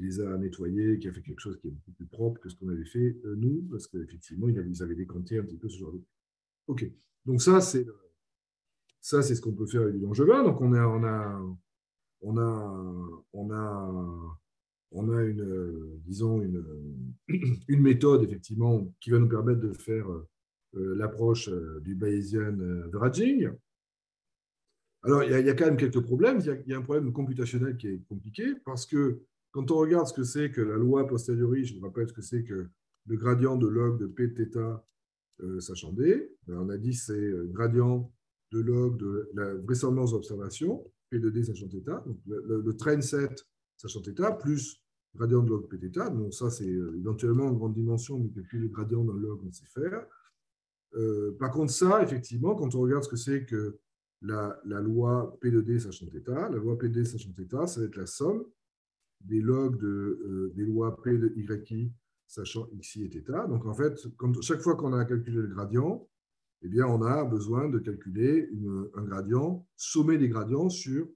les a nettoyées, qui a fait quelque chose qui est beaucoup plus propre que ce qu'on avait fait nous, parce qu'effectivement, ils avaient décanté un petit peu ce genre de... OK. Donc ça, c'est ce qu'on peut faire avec du Langevin. Donc on a disons une méthode effectivement qui va nous permettre de faire l'approche du Bayesian averaging. Alors, il y a quand même quelques problèmes. Il y a un problème computationnel qui est compliqué parce que quand on regarde ce que c'est que la loi posteriori, je vous rappelle ce que c'est que le gradient de log de P de θ sachant D. On a dit c'est gradient de log de la vraisemblance d'observation, P de D sachant θ. Donc, le train set sachant θ plus gradient de log P θ. Donc, ça, c'est éventuellement en grande dimension, mais calculer le gradient d'un log, on sait faire. Par contre, ça, effectivement, quand on regarde ce que c'est que la loi P de D sachant θ, la loi P de D sachant θ, ça va être la somme des logs des lois P de YI sachant XI et θ. Donc, en fait, chaque fois qu'on a calculé le gradient, eh bien, on a besoin de calculer un gradient, sommer des gradients sur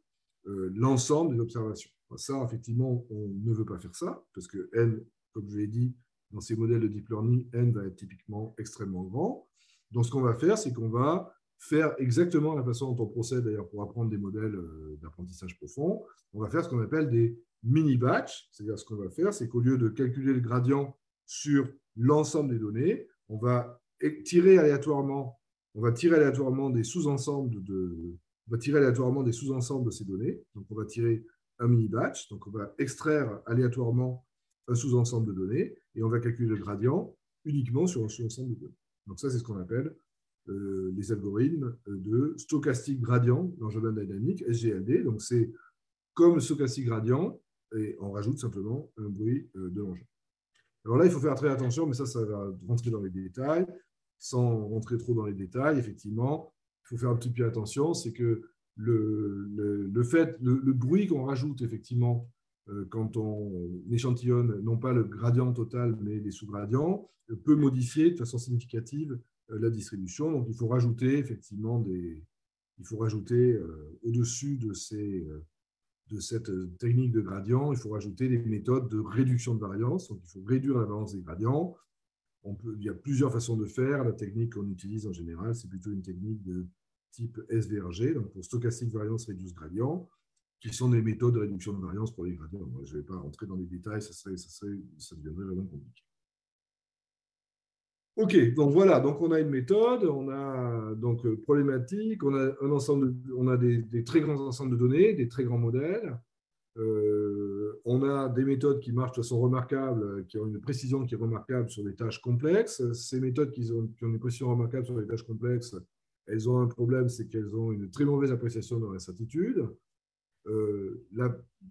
l'ensemble des observations. Ça, effectivement, on ne veut pas faire ça, parce que N, comme je l'ai dit, dans ces modèles de deep learning, N va être typiquement extrêmement grand. Donc, ce qu'on va faire, c'est qu'on va faire exactement la façon dont on procède d'ailleurs pour apprendre des modèles d'apprentissage profond. On va faire ce qu'on appelle des mini-batchs. C'est-à-dire, ce qu'on va faire, c'est qu'au lieu de calculer le gradient sur l'ensemble des données, on va tirer aléatoirement des sous-ensembles de ces données. Donc, on va tirer un mini-batch. Donc, on va extraire aléatoirement un sous-ensemble de données et on va calculer le gradient uniquement sur un sous-ensemble de données. Donc, ça, c'est ce qu'on appelle les algorithmes de stochastique gradient Langevin dynamique, SGLD. Donc, c'est comme stochastique gradient et on rajoute simplement un bruit de Langevin. Alors là, il faut faire très attention, mais ça va rentrer dans les détails. Sans rentrer trop dans les détails, effectivement, il faut faire un petit peu attention, c'est que le bruit qu'on rajoute, effectivement, quand on échantillonne non pas le gradient total, mais les sous-gradients, peut modifier de façon significative la distribution. Donc, il faut rajouter, effectivement, au-dessus de cette technique de gradient, il faut rajouter des méthodes de réduction de variance. Donc, il faut réduire la variance des gradients. Il y a plusieurs façons de faire. La technique qu'on utilise en général, c'est plutôt une technique de type SVRG, donc pour Stochastic Variance Reduced Gradient, qui sont des méthodes de réduction de variance pour les gradients. Moi, je ne vais pas rentrer dans les détails, ça deviendrait vraiment compliqué. OK, donc voilà, donc on a une méthode, on a donc problématique, on a des très grands ensembles de données, des très grands modèles. On a des méthodes qui marchent de façon remarquable, qui ont une précision qui est remarquable sur des tâches complexes. Ces méthodes qui ont une précision remarquable sur les tâches complexes, elles ont un problème, c'est qu'elles ont une très mauvaise appréciation de l'incertitude. Il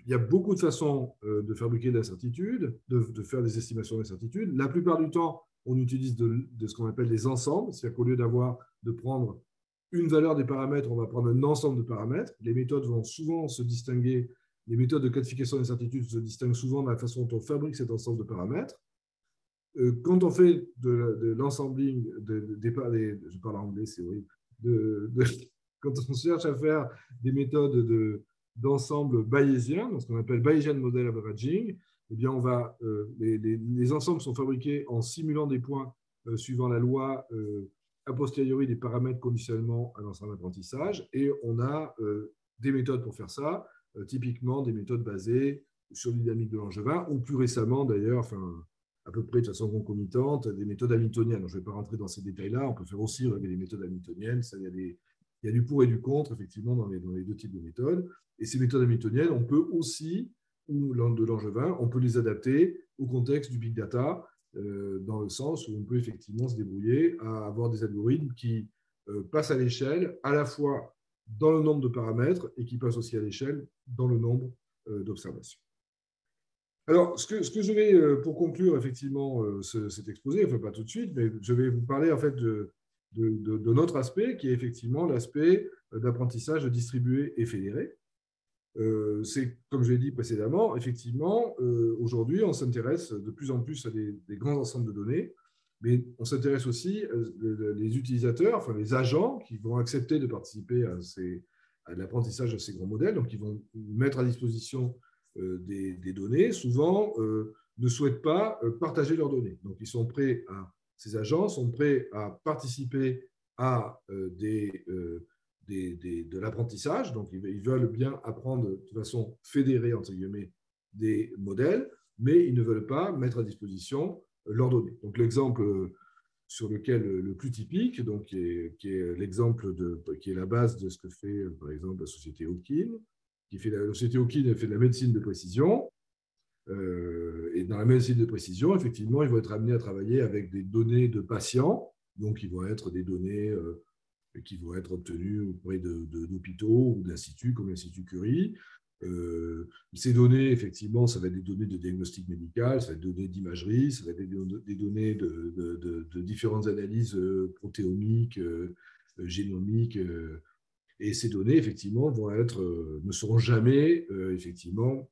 y a beaucoup de façons de fabriquer de l'incertitude, de faire des estimations d'incertitude. La plupart du temps, on utilise de ce qu'on appelle des ensembles, c'est-à-dire qu'au lieu de prendre une valeur des paramètres, on va prendre un ensemble de paramètres. Les méthodes vont souvent se distinguer. Les méthodes de quantification d'incertitude se distinguent souvent dans la façon dont on fabrique cet ensemble de paramètres. Quand on fait de l'ensembling, je parle anglais, c'est horrible, quand on cherche à faire des méthodes d'ensemble bayésien, dans ce qu'on appelle Bayesian Model Averaging, eh bien les ensembles sont fabriqués en simulant des points suivant la loi a posteriori des paramètres conditionnellement à l'ensemble d'apprentissage, et on a des méthodes pour faire ça. Typiquement des méthodes basées sur la dynamique de Langevin, ou plus récemment d'ailleurs, à peu près de façon concomitante, des méthodes hamiltoniennes. Donc, je ne vais pas rentrer dans ces détails-là, on peut faire aussi des méthodes hamiltoniennes, il y a du pour et du contre, effectivement, dans les deux types de méthodes. Et ces méthodes hamiltoniennes, on peut aussi ou de Langevin, on peut les adapter au contexte du big data, dans le sens où on peut effectivement se débrouiller à avoir des algorithmes qui passent à l'échelle à la fois dans le nombre de paramètres et qui passent aussi à l'échelle dans le nombre d'observations. Alors, ce que je vais, pour conclure effectivement cet exposé, enfin pas tout de suite, mais je vais vous parler en fait de notre aspect, qui est effectivement l'aspect d'apprentissage distribué et fédéré. C'est, comme je l'ai dit précédemment, effectivement, aujourd'hui, on s'intéresse de plus en plus à des grands ensembles de données, mais on s'intéresse aussi les utilisateurs, enfin les agents qui vont accepter de participer à l'apprentissage de ces grands modèles, donc ils vont mettre à disposition des données, souvent ne souhaitent pas partager leurs données. Donc, ces agents sont prêts à participer à de l'apprentissage. Donc, ils veulent bien apprendre de façon fédérée, entre guillemets, des modèles, mais ils ne veulent pas mettre à disposition leurs données. Donc, l'exemple sur lequel le plus typique, donc, qui est l'exemple qui est la base de ce que fait, par exemple, la société Hawking. La société Hawking fait de la médecine de précision. Et dans la médecine de précision, effectivement, ils vont être amenés à travailler avec des données de patients. Donc, ils vont être des données qui vont être obtenues auprès d'hôpitaux ou d'instituts comme l'Institut Curie. Ces données, effectivement, ça va être des données de diagnostic médical, ça va être des données d'imagerie, ça va être des données de différentes analyses protéomiques, génomiques. Et ces données, effectivement, ne seront jamais effectivement,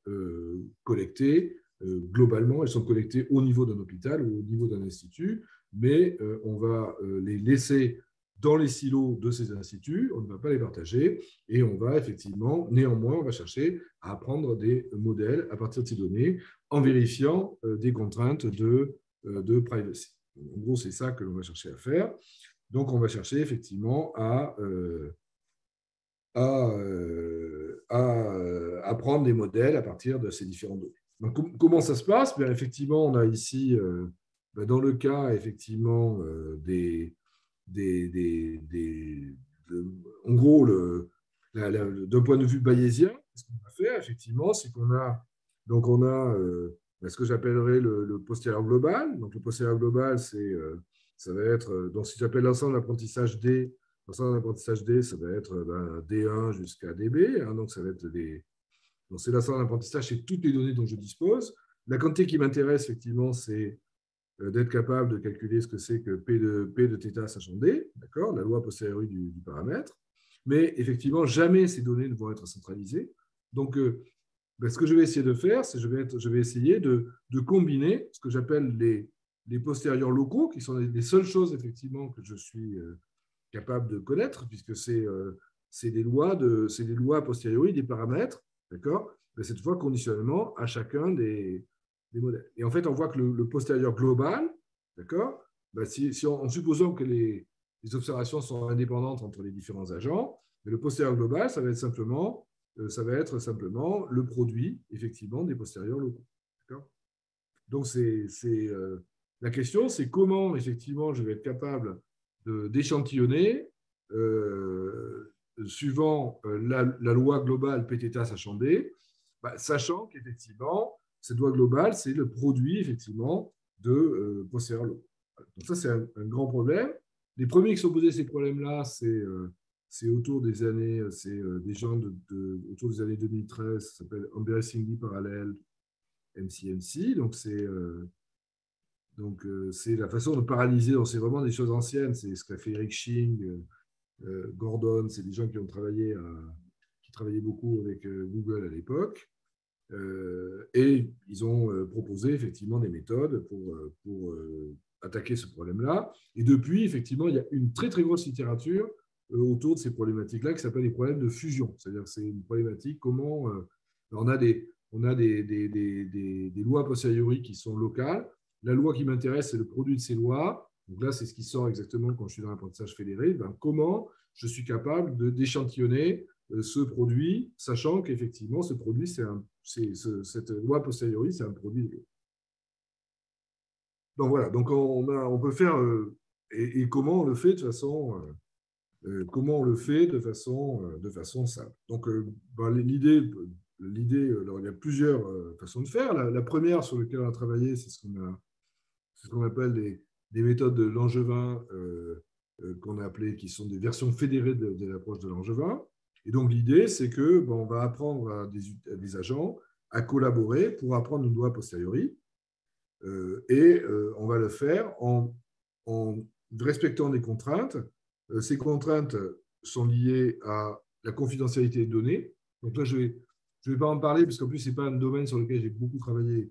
collectées globalement. Elles sont collectées au niveau d'un hôpital ou au niveau d'un institut, mais on va les laisser dans les silos de ces instituts, on ne va pas les partager, et on va effectivement, néanmoins, on va chercher à apprendre des modèles à partir de ces données en vérifiant des contraintes de privacy. En gros, c'est ça que l'on va chercher à faire. Donc, on va chercher effectivement à apprendre des modèles à partir de ces différentes données. Donc, comment ça se passe? Bien, effectivement, on a ici, dans le cas effectivement en gros, d'un point de vue bayésien, ce qu'on va faire effectivement, c'est qu'on a ce que j'appellerais le postérieur global. Donc, le postérieur global, ça va être, donc, si j'appelle l'ensemble d'apprentissage D. L'ensemble d'apprentissage D, ça va être D1 jusqu'à DB. Hein, donc, ça va être donc, c'est l'ensemble d'apprentissage, c'est toutes les données dont je dispose. La quantité qui m'intéresse, effectivement, c'est d'être capable de calculer ce que c'est que P de θ sachant D, d'accord, la loi a posteriori du paramètre. Mais effectivement, jamais ces données ne vont être centralisées. Donc, ce que je vais essayer de faire, c'est que je vais essayer de combiner ce que j'appelle les postérieurs locaux, qui sont les seules choses, effectivement, que je suis capable de connaître, puisque c'est des lois a posteriori, des paramètres, d'accord, mais cette fois conditionnement à chacun des modèles. Et en fait, on voit que le postérieur global, d'accord, en supposant que les observations sont indépendantes entre les différents agents, mais le postérieur global, ça va être simplement le produit, effectivement, des postérieurs locaux. D'accord. Donc, la question, c'est comment, effectivement, je vais être capable d'échantillonner suivant la loi globale Pθ sachant D, sachant qu'effectivement, cette loi globale, c'est le produit, effectivement, de postérieurs locaux. Donc ça, c'est un grand problème. Les premiers qui sont posés ces problèmes-là, c'est autour des années, des gens autour des années 2013, ça s'appelle Embarrassingly Parallel MCMC. Donc, c'est la façon de paralyser. C'est vraiment des choses anciennes. C'est ce qu'a fait Eric Sching, Gordon. C'est des gens qui travaillaient beaucoup avec Google à l'époque. Et ils ont proposé effectivement des méthodes pour attaquer ce problème-là. Et depuis, effectivement, il y a une très, très grosse littérature autour de ces problématiques-là qui s'appelle les problèmes de fusion. C'est-à-dire que c'est une problématique comment on a des lois a posteriori qui sont locales. La loi qui m'intéresse, c'est le produit de ces lois. Donc là, c'est ce qui sort exactement quand je suis dans l'apprentissage fédéré. Comment je suis capable d'échantillonner ce produit, sachant qu'effectivement, ce produit, cette loi a posteriori, c'est un produit. Donc voilà, donc on peut faire, et comment on le fait de façon, de façon simple. Donc l'idée l'idée, alors il y a plusieurs façons de faire. La première sur laquelle on a travaillé, c'est ce qu'on appelle des méthodes de Langevin qu'on a appelées, qui sont des versions fédérées de l'approche de Langevin. Et donc l'idée, c'est que on va apprendre à des agents à collaborer pour apprendre une loi a posteriori. On va le faire en respectant des contraintes. Ces contraintes sont liées à la confidentialité des données. Donc là, je vais pas en parler, parce qu'en plus, ce n'est pas un domaine sur lequel j'ai beaucoup travaillé.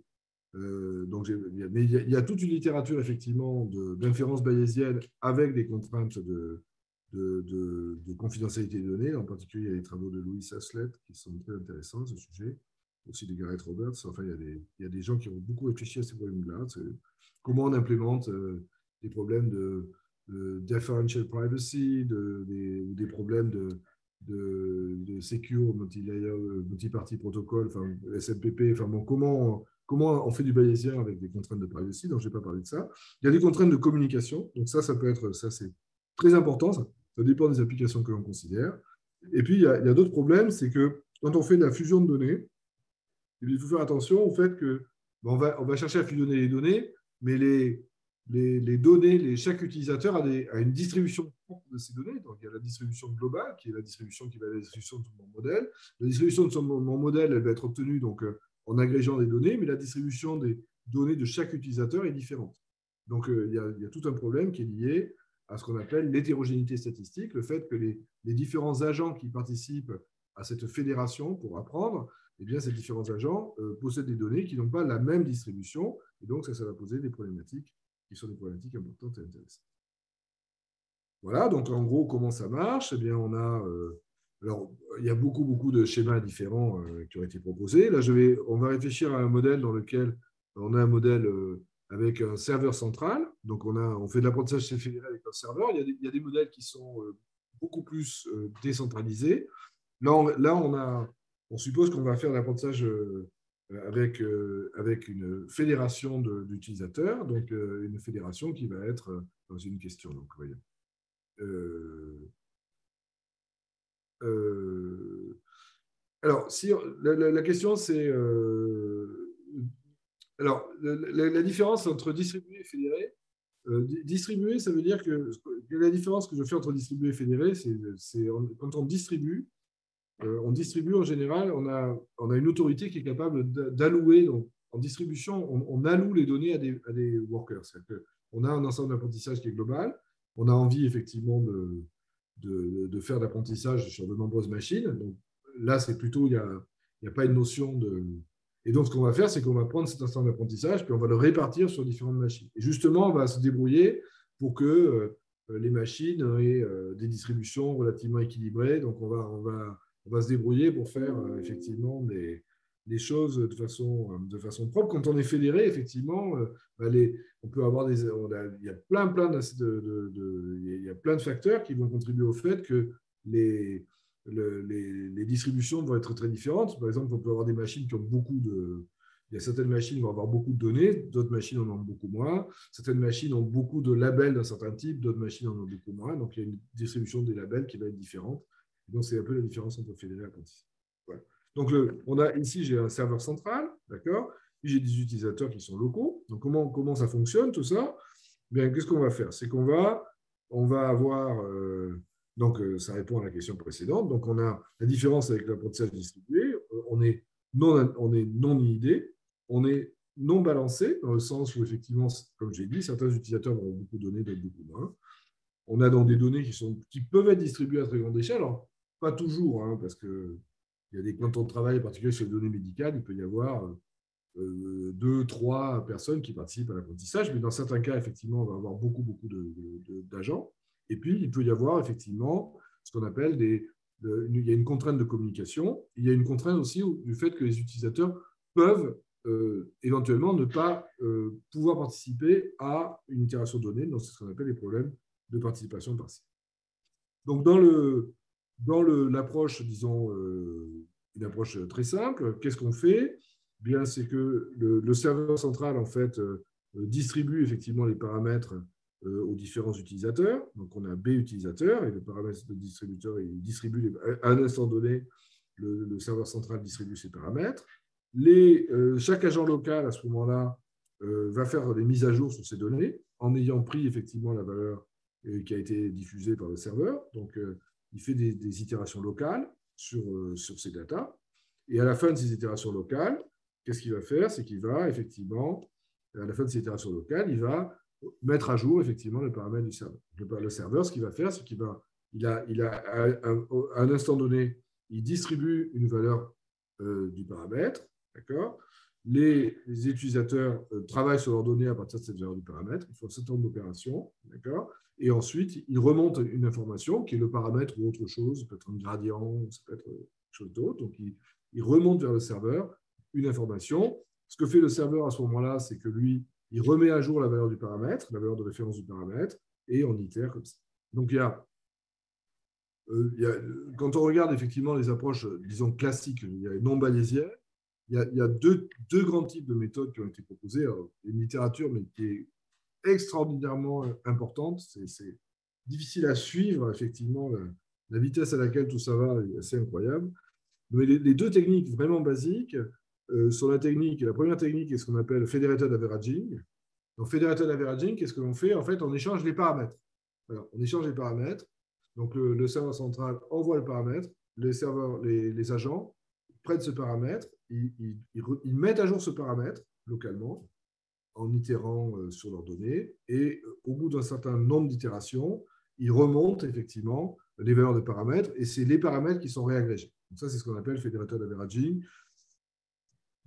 Mais il y a toute une littérature, effectivement, d'inférence bayésienne avec des contraintes de confidentialité des données. En particulier, il y a les travaux de Louis Haslett qui sont très intéressants à ce sujet, aussi de Gareth Roberts. Enfin, il y a des gens qui ont beaucoup réfléchi à ces problèmes-là. Comment on implémente des problèmes de differential privacy, des problèmes de secure multi-party protocol, enfin, SMPP, enfin, bon, comment on fait du bayésien avec des contraintes de privacy, donc je n'ai pas parlé de ça. Il y a des contraintes de communication, donc ça peut être, ça c'est très important, ça dépend des applications que l'on considère. Et puis, il y a d'autres problèmes, c'est que quand on fait de la fusion de données, il faut faire attention au fait que on va chercher à fusionner les données, mais les données, chaque utilisateur a une distribution propre de ces données. Donc, il y a la distribution globale, qui est la distribution qui va être la distribution de mon modèle. La distribution de mon modèle, elle va être obtenue donc, en agrégeant des données, mais la distribution des données de chaque utilisateur est différente. Donc, il y a tout un problème qui est lié à ce qu'on appelle l'hétérogénéité statistique, le fait que les différents agents qui participent à cette fédération pour apprendre, eh bien, ces différents agents possèdent des données qui n'ont pas la même distribution, et donc ça va poser des problématiques qui sont des problématiques importantes et intéressantes. Voilà, donc en gros, comment ça marche? Eh bien, alors, il y a beaucoup de schémas différents qui ont été proposés. Là, on va réfléchir à un modèle dans lequel on a un modèle avec un serveur central. Donc, on fait de l'apprentissage fédéré avec un serveur. Il y a des modèles qui sont beaucoup plus décentralisés. Là, on suppose qu'on va faire l'apprentissage avec une fédération d'utilisateurs, donc une fédération qui va être dans une question. Donc, voyez. Alors, si, la question, c'est... alors, la différence entre distribué et fédéré, distribué, ça veut dire que la différence que je fais entre distribué et fédéré, c'est quand on distribue en général, on a une autorité qui est capable d'allouer. Donc, en distribution, on alloue les données à des workers. C'est-à-dire qu'on a un ensemble d'apprentissage qui est global. On a envie, effectivement, de faire d'apprentissage sur de nombreuses machines. Donc, là, c'est plutôt, il n'y a pas une notion de... Et donc, ce qu'on va faire, c'est qu'on va prendre cet ensemble d'apprentissage, puis on va le répartir sur différentes machines. Et justement, on va se débrouiller pour que les machines aient des distributions relativement équilibrées. Donc, on va se débrouiller pour faire effectivement des choses de façon propre. Quand on est fédéré, effectivement, on peut avoir il y a plein de facteurs qui vont contribuer au fait que les distributions vont être très différentes. Par exemple, on peut avoir des machines qui ont il y a certaines machines qui vont avoir beaucoup de données, d'autres machines en ont beaucoup moins. Certaines machines ont beaucoup de labels d'un certain type, d'autres machines en ont beaucoup moins. Donc, il y a une distribution des labels qui va être différente. Donc, c'est un peu la différence entre fédéré et apprentissage. Voilà. Donc, ici, j'ai un serveur central, d'accord? Puis, j'ai des utilisateurs qui sont locaux. Donc, comment ça fonctionne, tout ça? Bien, qu'est-ce qu'on va faire? C'est qu'on va avoir... donc, ça répond à la question précédente. Donc, on a la différence avec l'apprentissage distribué. On est non idée, on est non balancé, dans le sens où, effectivement, comme j'ai dit, certains utilisateurs vont avoir beaucoup de données, d'autres beaucoup moins. On a dans des données qui peuvent être distribuées à très grande échelle. Alors, pas toujours, hein, parce qu'il y a des cantons de travail, en particulier sur les données médicales, il peut y avoir 2, 3 personnes qui participent à l'apprentissage, mais dans certains cas, effectivement, on va avoir beaucoup d'agents. Et puis, il peut y avoir, effectivement, ce qu'on appelle il y a une contrainte de communication. Il y a une contrainte aussi du fait que les utilisateurs peuvent éventuellement ne pas pouvoir participer à une itération donnée. Donc, c'est ce qu'on appelle les problèmes de participation partielle. Donc, dans l'approche, disons, une approche très simple, qu'est-ce qu'on fait? Bien, c'est que le serveur central, en fait, distribue effectivement les paramètres aux différents utilisateurs. Donc, on a B utilisateurs et le paramètre de distributeur, il distribue à un instant donné le serveur central distribue ses paramètres. Chaque agent local, à ce moment-là, va faire des mises à jour sur ces données en ayant pris effectivement la valeur qui a été diffusée par le serveur. Donc, il fait des itérations locales sur ces datas. Et à la fin de ces itérations locales, qu'est-ce qu'il va faire? C'est qu'il va effectivement, à la fin de ces itérations locales, il va mettre à jour effectivement le paramètre du serveur. Le serveur, ce qu'il va faire, c'est qu'il va, à un instant donné, il distribue une valeur du paramètre, d'accord? Les utilisateurs travaillent sur leurs données à partir de cette valeur du paramètre. Ils font un certain nombre d'opérations, d'accord? Et ensuite, ils remontent une information qui est le paramètre ou autre chose. Ça peut être un gradient, ça peut être quelque chose d'autre. Donc, ils remontent vers le serveur une information. Ce que fait le serveur à ce moment-là, c'est que lui, il remet à jour la valeur du paramètre, la valeur de référence du paramètre, et on itère comme ça. Donc, quand on regarde effectivement les approches, disons, classiques, il y a les non bayésiennes, il y a deux grands types de méthodes qui ont été proposées. Alors, une littérature, mais qui est extraordinairement importante. C'est difficile à suivre, effectivement. La vitesse à laquelle tout ça va est assez incroyable. Mais les deux techniques vraiment basiques sont la première technique est ce qu'on appelle federated averaging. Donc, federated averaging, qu'est-ce que l'on fait? En fait, on échange les paramètres. Alors, on échange les paramètres. Donc, le serveur central envoie le paramètre. Les agents prennent ce paramètre. Ils mettent à jour ce paramètre localement en itérant sur leurs données. Et au bout d'un certain nombre d'itérations, ils remontent effectivement les valeurs de paramètres. Et c'est les paramètres qui sont réagrégés. Donc, ça, c'est ce qu'on appelle federated averaging.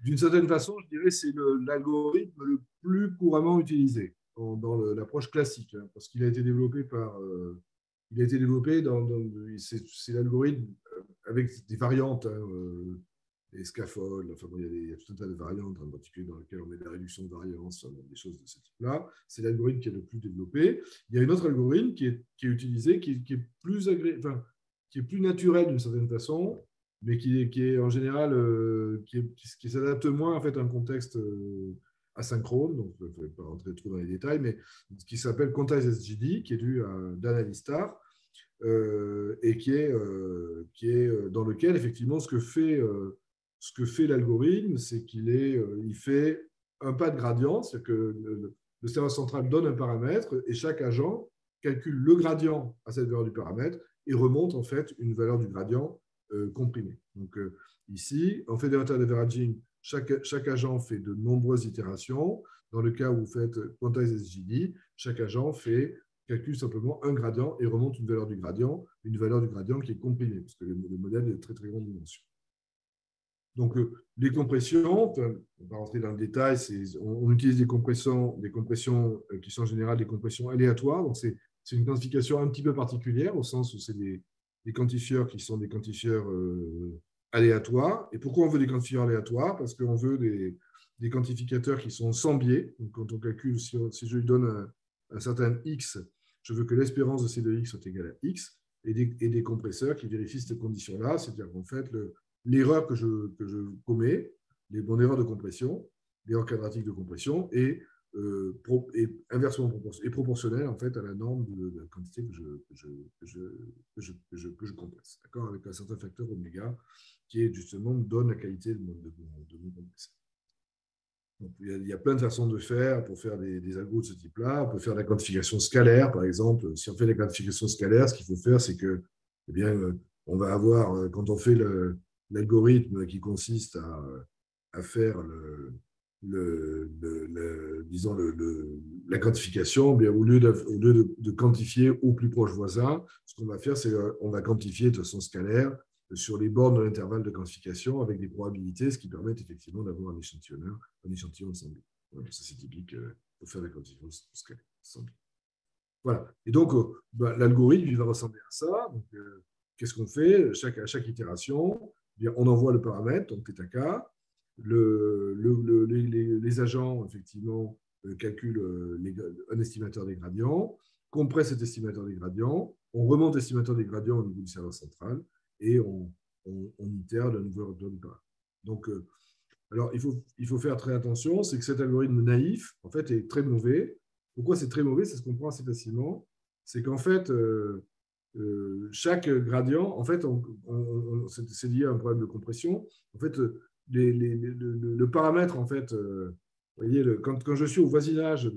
D'une certaine façon, je dirais que c'est l'algorithme le plus couramment utilisé dans l'approche classique, hein, parce qu'il a été développé c'est l'algorithme avec des variantes, hein, des scaffolds, enfin, bon, il y a tout un tas de variantes, en particulier dans lesquelles on met de la réduction de variance, des choses de ce type-là. C'est l'algorithme qui est le plus développé. Il y a un autre algorithme qui est utilisé, qui est plus qui est plus naturel d'une certaine façon, mais qui est en général, qui s'adapte moins en fait, à un contexte asynchrone, donc je ne vais pas rentrer trop dans les détails, mais qui s'appelle Quantized SGD, qui est dû à Dan Alistar, et qui est dans lequel, effectivement, ce que fait l'algorithme, c'est il fait un pas de gradient, c'est-à-dire que le serveur central donne un paramètre et chaque agent calcule le gradient à cette valeur du paramètre et remonte en fait une valeur du gradient comprimée. Donc ici, en federated averaging, chaque agent fait de nombreuses itérations. Dans le cas où vous faites quantized SGD, chaque agent calcule simplement un gradient et remonte une valeur du gradient qui est comprimée, parce que le modèle est de très très grande dimension. Donc, les compressions, on va rentrer dans le détail, on utilise des compressions qui sont en général des compressions aléatoires. Donc, c'est une quantification un petit peu particulière, au sens où c'est des quantifieurs qui sont des quantifieurs aléatoires. Et pourquoi on veut des quantifieurs aléatoires? Parce qu'on veut des quantificateurs qui sont sans biais. Donc, quand on calcule, si je lui donne un certain x, je veux que l'espérance de ces deux x soit égale à x, et des compresseurs qui vérifient cette condition-là, c'est-à-dire qu'en fait, l'erreur que je commets, mon erreur de compression, l'erreur quadratique de compression, est inversement proportionnelle en fait, à la norme de la quantité que je compresse, d'accord, avec un certain facteur oméga qui est justement donne la qualité de mon compresseur. Donc, il y a plein de façons de faire pour faire des algos de ce type-là. On peut faire de la quantification scalaire, par exemple. Si on fait de la quantification scalaire, ce qu'il faut faire, c'est que, eh bien, on va avoir, quand on fait l'algorithme qui consiste à faire disons la quantification, bien, au lieu de quantifier au plus proche voisin, ce qu'on va faire, c'est qu'on va quantifier de façon scalaire sur les bornes de l'intervalle de quantification avec des probabilités, ce qui permet effectivement d'avoir un échantillon de semblable. Voilà, ça, c'est typique pour faire la quantification scalaire. Voilà. Et donc, l'algorithme va ressembler à ça. Donc, qu'est-ce qu'on fait? À chaque itération, bien, on envoie le paramètre, donc θk. Les agents, effectivement, calculent un estimateur des gradients, compressent cet estimateur des gradients, on remonte l'estimateur des gradients au niveau du serveur central et on itère de nouveau du paramètre. Donc, alors, il faut faire très attention, c'est que cet algorithme naïf, en fait, est très mauvais. Pourquoi c'est très mauvais? Ça se comprend assez facilement. C'est qu'en fait, chaque gradient, en fait, c'est lié à un problème de compression. En fait, le paramètre, en fait, vous voyez, quand je suis au voisinage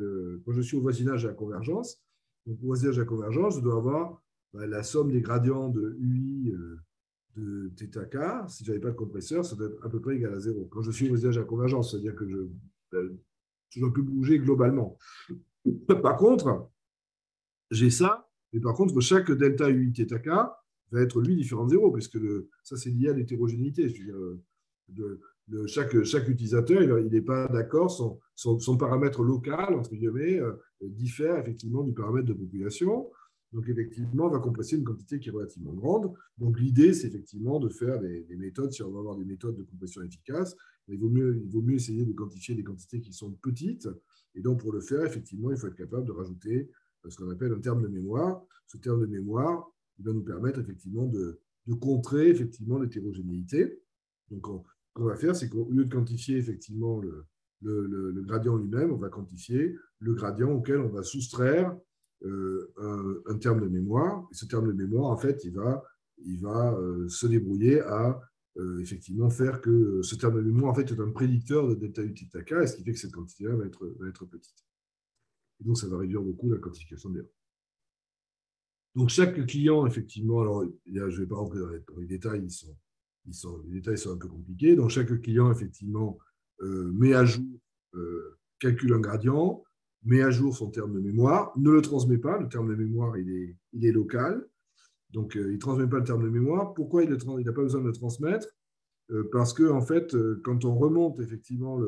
quand je suis au voisinage de la convergence, donc au voisinage de la convergence, je dois avoir la somme des gradients de UI de θk. Si je n'avais pas de compresseur, ça doit être à peu près égal à 0. Quand je suis au voisinage de la convergence, c'est-à-dire que je ne dois plus bouger globalement. Par contre, j'ai ça, mais par contre, chaque delta UI θk va être, lui, différent de 0, puisque ça, c'est lié à l'hétérogénéité. Chaque utilisateur, il n'est pas d'accord, son paramètre local, entre guillemets, diffère effectivement du paramètre de population. Donc, effectivement, on va compresser une quantité qui est relativement grande. Donc, l'idée, c'est effectivement de faire des méthodes, si on va avoir des méthodes de compression efficaces, il vaut mieux essayer de quantifier des quantités qui sont petites. Et donc, pour le faire, effectivement, il faut être capable de rajouter ce qu'on appelle un terme de mémoire. Ce terme de mémoire, il va nous permettre effectivement de contrer effectivement l'hétérogénéité. Donc, ce qu'on va faire, c'est qu'au lieu de quantifier effectivement le gradient lui-même, on va quantifier le gradient auquel on va soustraire un terme de mémoire. Et ce terme de mémoire, en fait, il va se débrouiller à effectivement faire que ce terme de mémoire, en fait, est un prédicteur de delta U θk, et ce qui fait que cette quantité-là va être petite. Et donc, ça va réduire beaucoup la quantification des erreurs. Donc, chaque client, effectivement, alors je ne vais pas rentrer dans les détails, les détails sont un peu compliqués. Donc, chaque client, effectivement, met à jour, calcule un gradient, met à jour son terme de mémoire, ne le transmet pas. Le terme de mémoire, il est local. Donc, il ne transmet pas le terme de mémoire. Pourquoi il n'a pas besoin de le transmettre? Parce que, en fait, quand on remonte, effectivement,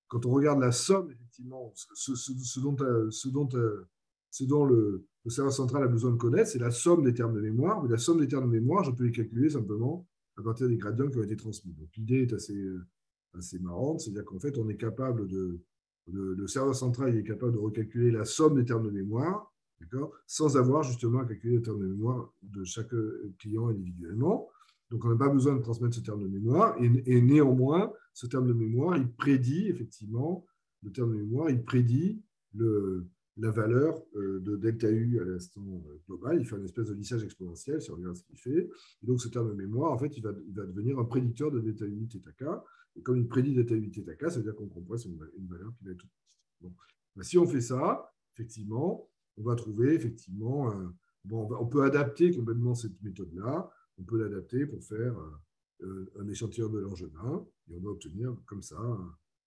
quand on regarde la somme, effectivement, ce dont le serveur central a besoin de connaître, c'est la somme des termes de mémoire. Mais la somme des termes de mémoire, je peux les calculer simplement à partir des gradients qui ont été transmis. Donc, l'idée est assez marrante, c'est-à-dire qu'en fait, on est capable le serveur central est capable de recalculer la somme des termes de mémoire, sans avoir justement à calculer le terme de mémoire de chaque client individuellement. Donc, on n'a pas besoin de transmettre ce terme de mémoire. Et néanmoins, ce terme de mémoire, il prédit effectivement, le terme de mémoire, il prédit la valeur de delta U à l'instant global. Il fait une espèce de lissage exponentiel, si on regarde ce qu'il fait. Et donc, ce terme de mémoire, en fait, il va devenir un prédicteur de delta U θk. Et comme il prédit delta U θk, ça veut dire qu'on compresse une valeur qui va être toute petite. Bon. Ben, si on fait ça, effectivement, on va trouver effectivement... on peut adapter complètement cette méthode-là. On peut l'adapter pour faire un échantillon de Langevin, et on va obtenir comme ça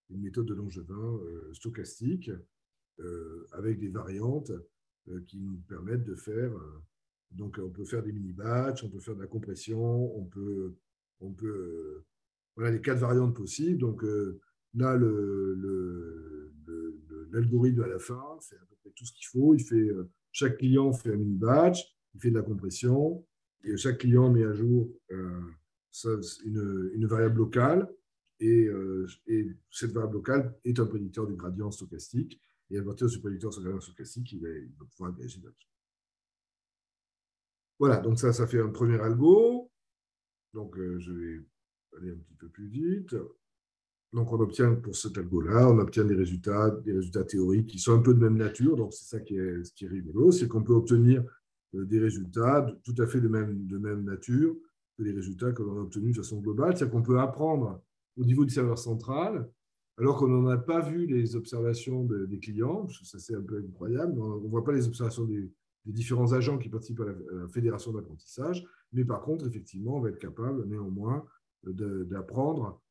une méthode de Langevin stochastique avec des variantes qui nous permettent de faire. Donc, on peut faire des mini-batchs, on peut faire de la compression, voilà les 4 variantes possibles. Donc, là, l'algorithme à la fin, c'est à peu près tout ce qu'il faut. Chaque client fait un mini-batch, il fait de la compression. Et chaque client met à jour une variable locale, et cette variable locale est un prédicteur du gradient stochastique. Et à partir de ce prédicteur du gradient stochastique, il va pouvoir agir là-dessus. Voilà, donc ça fait un premier algo. Donc, je vais aller un petit peu plus vite. Donc, on obtient pour cet algo-là, on obtient des résultats théoriques qui sont un peu de même nature. Donc, c'est ça qui est rigolo, c'est qu'on peut obtenir des résultats tout à fait de même nature que les résultats que l'on a obtenus de façon globale. C'est-à-dire qu'on peut apprendre au niveau du serveur central, alors qu'on n'en a pas vu les observations des clients, parce que ça c'est un peu incroyable, on ne voit pas les observations des différents agents qui participent à la fédération d'apprentissage, mais par contre, effectivement, on va être capable néanmoins d'apprendre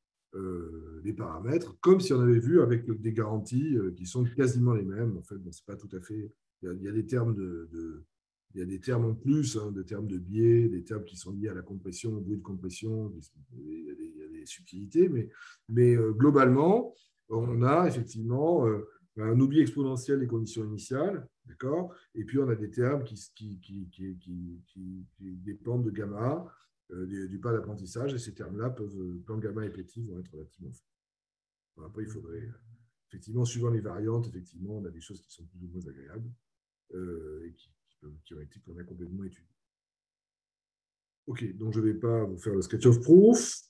les paramètres, comme si on avait vu avec des garanties qui sont quasiment les mêmes. En fait, bon, c'est pas tout à fait... Il y a des termes il y a des termes en plus, des termes de biais, des termes qui sont liés à la compression, au bruit de compression, il y a des subtilités, mais globalement, on a effectivement un oubli exponentiel des conditions initiales, d'accord. Et puis on a des termes qui dépendent de gamma, du pas d'apprentissage, et ces termes-là quand gamma est petit, vont être relativement faibles. Après, il faudrait, effectivement, suivant les variantes, effectivement, on a des choses qui sont plus ou moins agréables et qu'on a complètement étudiées. Ok, donc je ne vais pas vous faire le sketch of proof.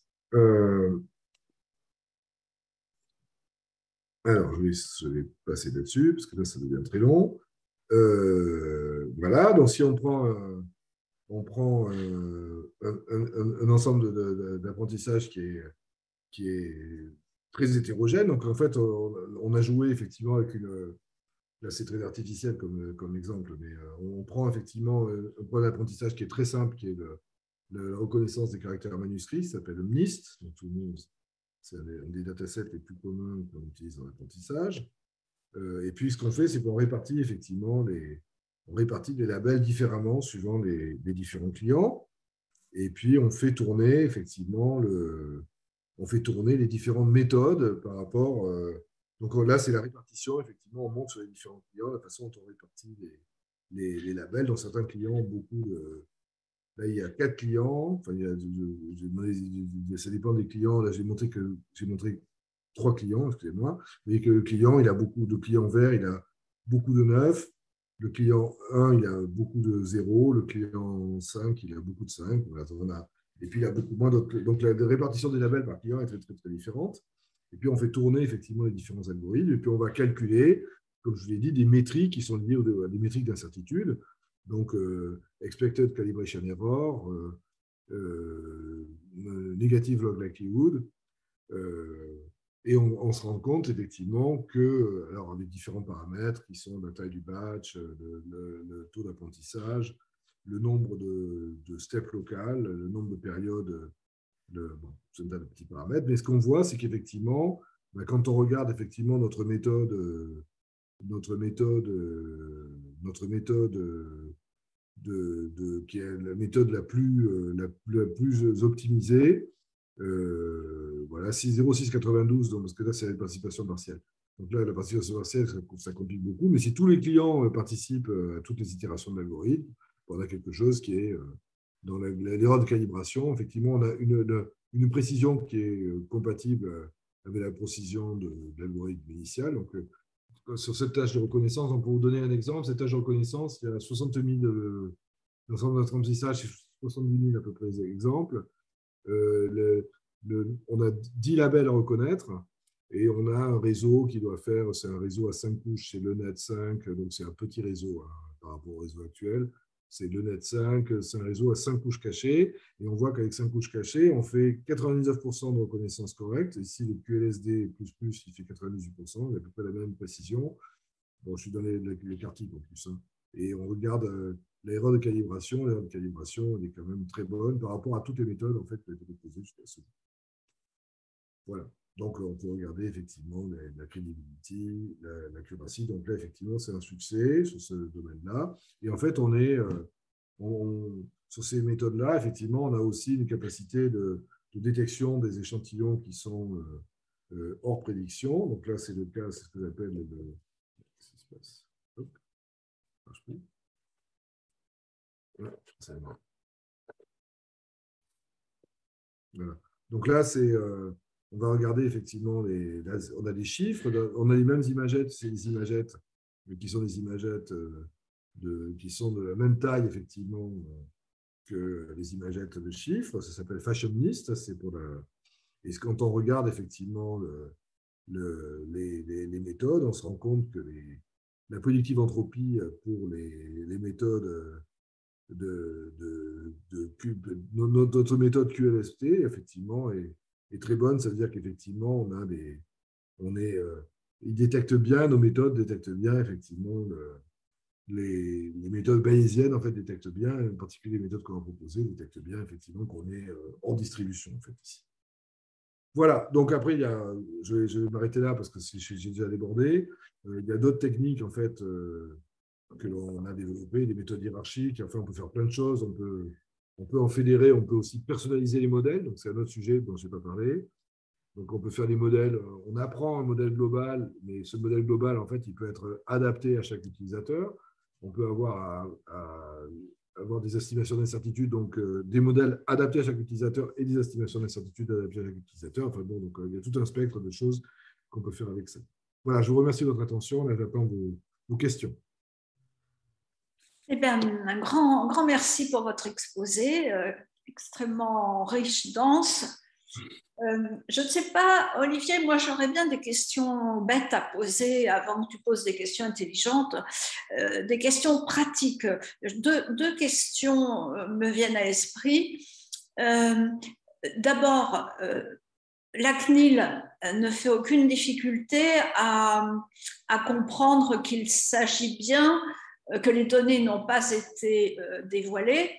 Alors, je vais passer là-dessus, parce que là, ça devient très long. Voilà, donc si on prend on prend un ensemble d'apprentissage qui est très hétérogène. Donc, en fait, on a joué effectivement avec là, c'est très artificiel comme exemple, mais on prend effectivement un point d'apprentissage qui est très simple, qui est la reconnaissance des caractères manuscrits, qui s'appelle le MNIST. Donc, tout le monde, c'est un des datasets les plus communs qu'on utilise dans l'apprentissage. Et puis, ce qu'on fait, c'est qu'on répartit effectivement on répartit les labels différemment suivant les différents clients. Et puis, on fait tourner effectivement on fait tourner les différentes méthodes par rapport. Donc là, c'est la répartition. Effectivement, on monte sur les différents clients, la façon dont on répartit les labels. Dans certains clients ont beaucoup de. Là, il y a 4 clients. Enfin, ça dépend des clients. Là, j'ai montré 3 clients, excusez-moi. Vous voyez que le client, il a beaucoup de clients verts, il a beaucoup de 9. Le client 1, il a beaucoup de 0. Le client 5, il a beaucoup de 5. Et puis, il a beaucoup moins d'autres. Donc, la répartition des labels par client est très, très, très différente. Et puis, on fait tourner effectivement les différents algorithmes. Et puis, on va calculer, comme je vous l'ai dit, des métriques qui sont liées à des métriques d'incertitude. Donc, expected calibration error, negative log likelihood. Et on se rend compte effectivement que, alors avec différents paramètres qui sont la taille du batch, le taux d'apprentissage, le nombre de steps locales, le nombre de périodes, c'est un tas de petits paramètres. Mais ce qu'on voit, c'est qu'effectivement, quand on regarde effectivement notre méthode qui est la méthode la plus optimisée, voilà, 0,692, parce que là, c'est la participation partielle. Donc là, la participation partielle, ça complique beaucoup. Mais si tous les clients participent à toutes les itérations de l'algorithme, on a quelque chose qui est dans l'erreur de calibration. Effectivement, on a une précision qui est compatible avec la précision de l'algorithme initial. Donc, sur cette tâche de reconnaissance, pour vous donner un exemple, cette tâche de reconnaissance, il y a 60 000 l'ensemble de notre apprentissage, c'est 70 000 à peu près exemples. On a 10 labels à reconnaître et on a un réseau qui doit faire, c'est un réseau à 5 couches, c'est le net 5, donc c'est un petit réseau par rapport au réseau actuel. C'est le net 5, c'est un réseau à 5 couches cachées. Et on voit qu'avec 5 couches cachées, on fait 99% de reconnaissance correcte. Ici, le QLSD++, il fait 98%, il a à peu près la même précision. Bon, je suis dans les quartiers en plus. Hein. Et on regarde l'erreur de calibration. L'erreur de calibration, elle est quand même très bonne par rapport à toutes les méthodes en fait, qui ont été proposées jusqu'à ce jour. Voilà. Donc, on peut regarder effectivement la crédibilité, l'accuracy. Donc là, effectivement, c'est un succès sur ce domaine-là. Et en fait, sur ces méthodes-là, effectivement, on a aussi une capacité de détection des échantillons qui sont hors prédiction. Donc là, c'est le cas, c'est ce que j'appelle qu'est-ce qui se passe? Hop, ça marche plus. Voilà. Donc là, on va regarder effectivement, on a des chiffres, on a les mêmes imagettes, c'est des imagettes, mais qui sont des imagettes qui sont de la même taille, effectivement, que les imagettes de chiffres. Ça s'appelle fashionist, c'est pour et quand on regarde effectivement les méthodes, on se rend compte que la prédictive entropie pour les méthodes notre méthode QLST, effectivement, est très bonne. Ça veut dire qu'effectivement, il détecte bien, nos méthodes détectent bien, effectivement, les méthodes bayésiennes, en fait, détectent bien, en particulier les méthodes qu'on a proposées, détectent bien, effectivement, qu'on est en distribution, en fait, ici. Voilà, donc après, je vais m'arrêter là parce que j'ai déjà débordé. Il y a d'autres techniques, en fait, que l'on a développées, des méthodes hiérarchiques. Enfin, on peut faire plein de choses. On peut en fédérer, on peut aussi personnaliser les modèles. Donc, c'est un autre sujet dont je n'ai pas parlé. Donc, on peut faire des modèles. On apprend un modèle global, mais ce modèle global, en fait, il peut être adapté à chaque utilisateur. On peut avoir des estimations d'incertitude, donc des modèles adaptés à chaque utilisateur et des estimations d'incertitude adaptées à chaque utilisateur. Enfin, bon, donc, il y a tout un spectre de choses qu'on peut faire avec ça. Voilà, je vous remercie de votre attention. J'attends vos questions. Eh bien, un grand merci pour votre exposé, extrêmement riche, dense. Je ne sais pas, Olivier, moi j'aurais bien des questions bêtes à poser avant que tu poses des questions intelligentes, des questions pratiques. Deux questions me viennent à l'esprit. D'abord, la CNIL ne fait aucune difficulté à comprendre qu'il s'agit bien que les données n'ont pas été dévoilées.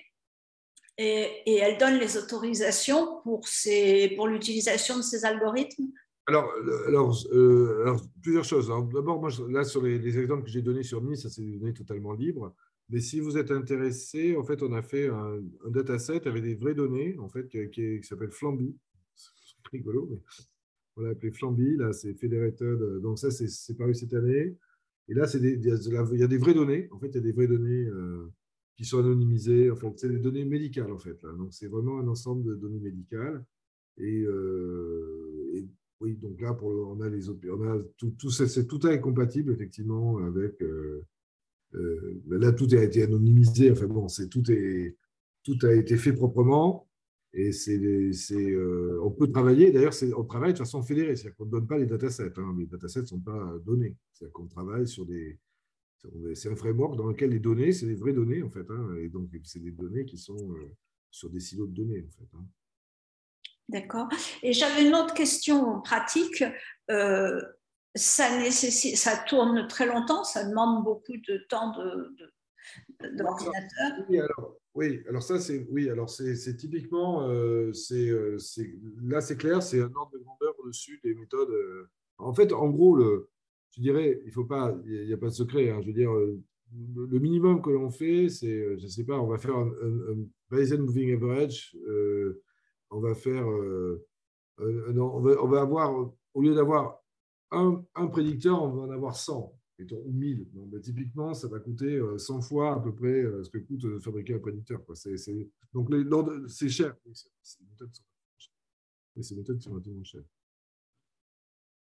Et elle donne les autorisations pour l'utilisation de ces algorithmes? Alors, plusieurs choses. D'abord, moi, là, sur les exemples que j'ai donnés sur MIS, ça c'est des données totalement libres. Mais si vous êtes intéressé, en fait, on a fait un dataset avec des vraies données, en fait, qui s'appelle Flamby. C'est rigolo, mais on l'a appelé Flamby. Là, c'est Federated. Donc ça, c'est paru cette année. Et là, il y a des vraies données. En fait, il y a des vraies données qui sont anonymisées. En fait, c'est des données médicales, en fait. Là. Donc, c'est vraiment un ensemble de données médicales. Et oui, donc là, on a les autres. Tout est compatible, effectivement, avec. Là, tout a été anonymisé. Enfin bon, tout a été fait proprement. Et on peut travailler, d'ailleurs, on travaille de façon fédérée, c'est-à-dire qu'on ne donne pas les datasets. Hein, les datasets ne sont pas donnés. C'est-à-dire qu'on travaille sur c'est un framework dans lequel les données, c'est des vraies données, en fait. Hein, et donc, c'est des données qui sont sur des silos de données, en fait. Hein. D'accord. Et j'avais une autre question pratique. Ça tourne très longtemps, ça demande beaucoup de temps de l'ordinateur. Alors ça, c'est typiquement, là, c'est clair, c'est un ordre de grandeur au-dessus des méthodes. En fait, en gros, je dirais, il n'y a pas de secret. Hein, je veux dire, le minimum que l'on fait, c'est, je ne sais pas, on va faire un Bayesian Moving Average. On va faire, on va avoir, au lieu d'avoir un prédicteur, on va en avoir 100. Ou 1000. Donc, typiquement, ça va coûter 100 fois à peu près ce que coûte de fabriquer un prédicteur. Quoi. Donc, c'est cher. Ces méthodes sont relativement chères.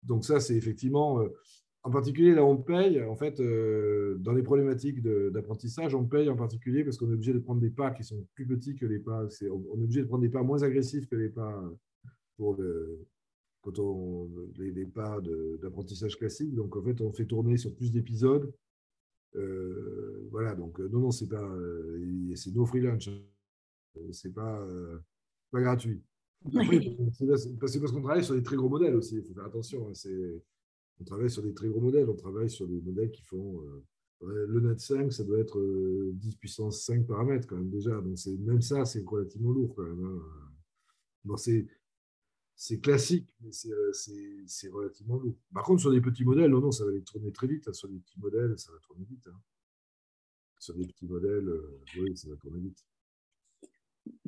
Donc, ça, c'est effectivement, en particulier, là, on paye, en fait, dans les problématiques d'apprentissage, on paye en particulier parce qu'on est obligé de prendre des pas qui sont plus petits que les pas. On est obligé de prendre des pas moins agressifs que les pas les pas d'apprentissage classique. Donc, en fait, on fait tourner sur plus d'épisodes. Voilà, donc, non, c'est pas. C'est no free lunch. C'est pas gratuit. Après, c'est parce qu'on travaille sur des très gros modèles aussi. Il faut faire attention. Hein, on travaille sur des très gros modèles. On travaille sur des modèles qui font. Le Net 5, ça doit être 10 puissance 5 paramètres quand même déjà. Donc, même ça, c'est relativement lourd quand même. Hein. Bon, c'est classique, mais c'est relativement lourd. Par contre, sur des petits modèles, non, ça va aller tourner très vite. Hein. Sur des petits modèles, ça va tourner vite. Hein. Sur des petits modèles, oui, ça va tourner vite.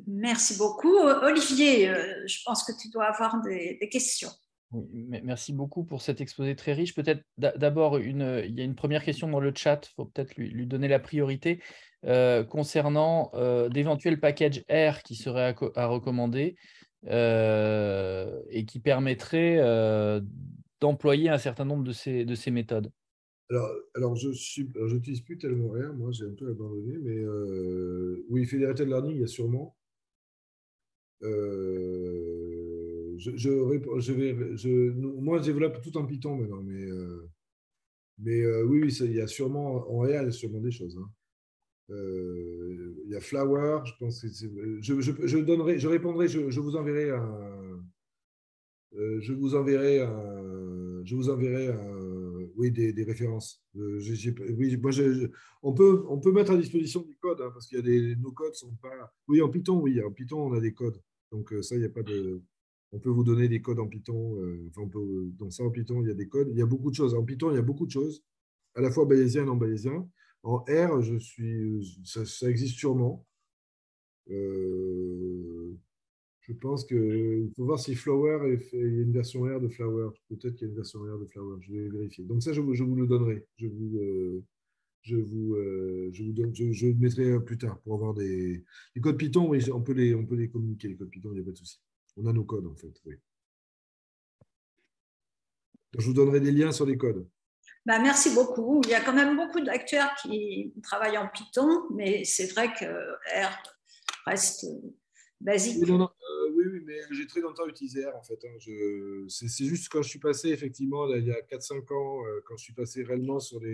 Merci beaucoup. Olivier, je pense que tu dois avoir des questions. Oui, merci beaucoup pour cet exposé très riche. Peut-être d'abord, il y a une première question dans le chat, il faut peut-être lui donner la priorité, concernant d'éventuels packages R qui seraient à recommander et qui permettraient d'employer un certain nombre de ces méthodes. Alors je n'utilise plus tellement R, moi j'ai un peu abandonné, mais oui, Federated Learning, il y a sûrement. Moi, je développe tout en Python maintenant, mais oui, il y a sûrement, en R, il y a sûrement des choses. Hein. Il y a Flower, je pense que je répondrai, je vous enverrai oui, des références. Oui, moi, on peut mettre à disposition des codes, hein, parce qu'il y a nos codes sont pas. Oui, en Python, on a des codes. Donc ça, il n'y a pas de. On peut vous donner des codes en Python. Donc ça, en Python, il y a des codes. Il y a beaucoup de choses. En Python, il y a beaucoup de choses, à la fois bayésien et non bayésien. En R, ça existe sûrement. Je pense qu'il faut voir si Flower, il y a une version R de Flower. Peut-être qu'il y a une version R de Flower. Je vais vérifier. Donc ça, je vous le donnerai. Je le mettrai plus tard pour avoir les codes Python. Oui, on peut les communiquer, les codes Python, il n'y a pas de souci. On a nos codes, en fait. Oui. Je vous donnerai des liens sur les codes. Ben, merci beaucoup. Il y a quand même beaucoup d'acteurs qui travaillent en Python, mais c'est vrai que R reste basique. Non, non, oui, oui, mais j'ai très longtemps utilisé R en fait. Hein. C'est juste quand je suis passé, effectivement, là, il y a 4 5 ans, quand je suis passé réellement sur tout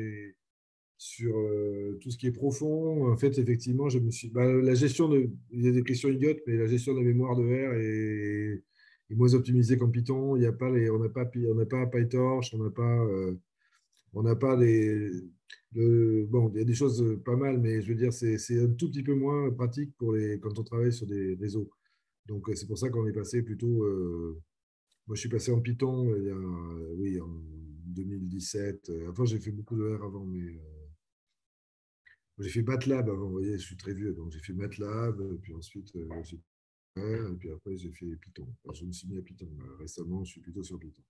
ce qui est profond, en fait, effectivement, je me suis. La gestion de. Il y a des questions idiotes, mais la gestion de la mémoire de R est moins optimisée qu'en Python. Il y a pas on n'a pas PyTorch, on n'a pas bon, il y a des choses pas mal, mais je veux dire, c'est un tout petit peu moins pratique quand on travaille sur des réseaux. Donc, c'est pour ça qu'on est passé plutôt. Moi, je suis passé en Python oui, en 2017. Enfin, j'ai fait beaucoup de R avant, mais j'ai fait MATLAB avant. Vous voyez, je suis très vieux, donc j'ai fait MATLAB, puis ensuite, j'ai fait R, et puis après, j'ai fait Python. Alors, je me suis mis à Python. Récemment, je suis plutôt sur Python.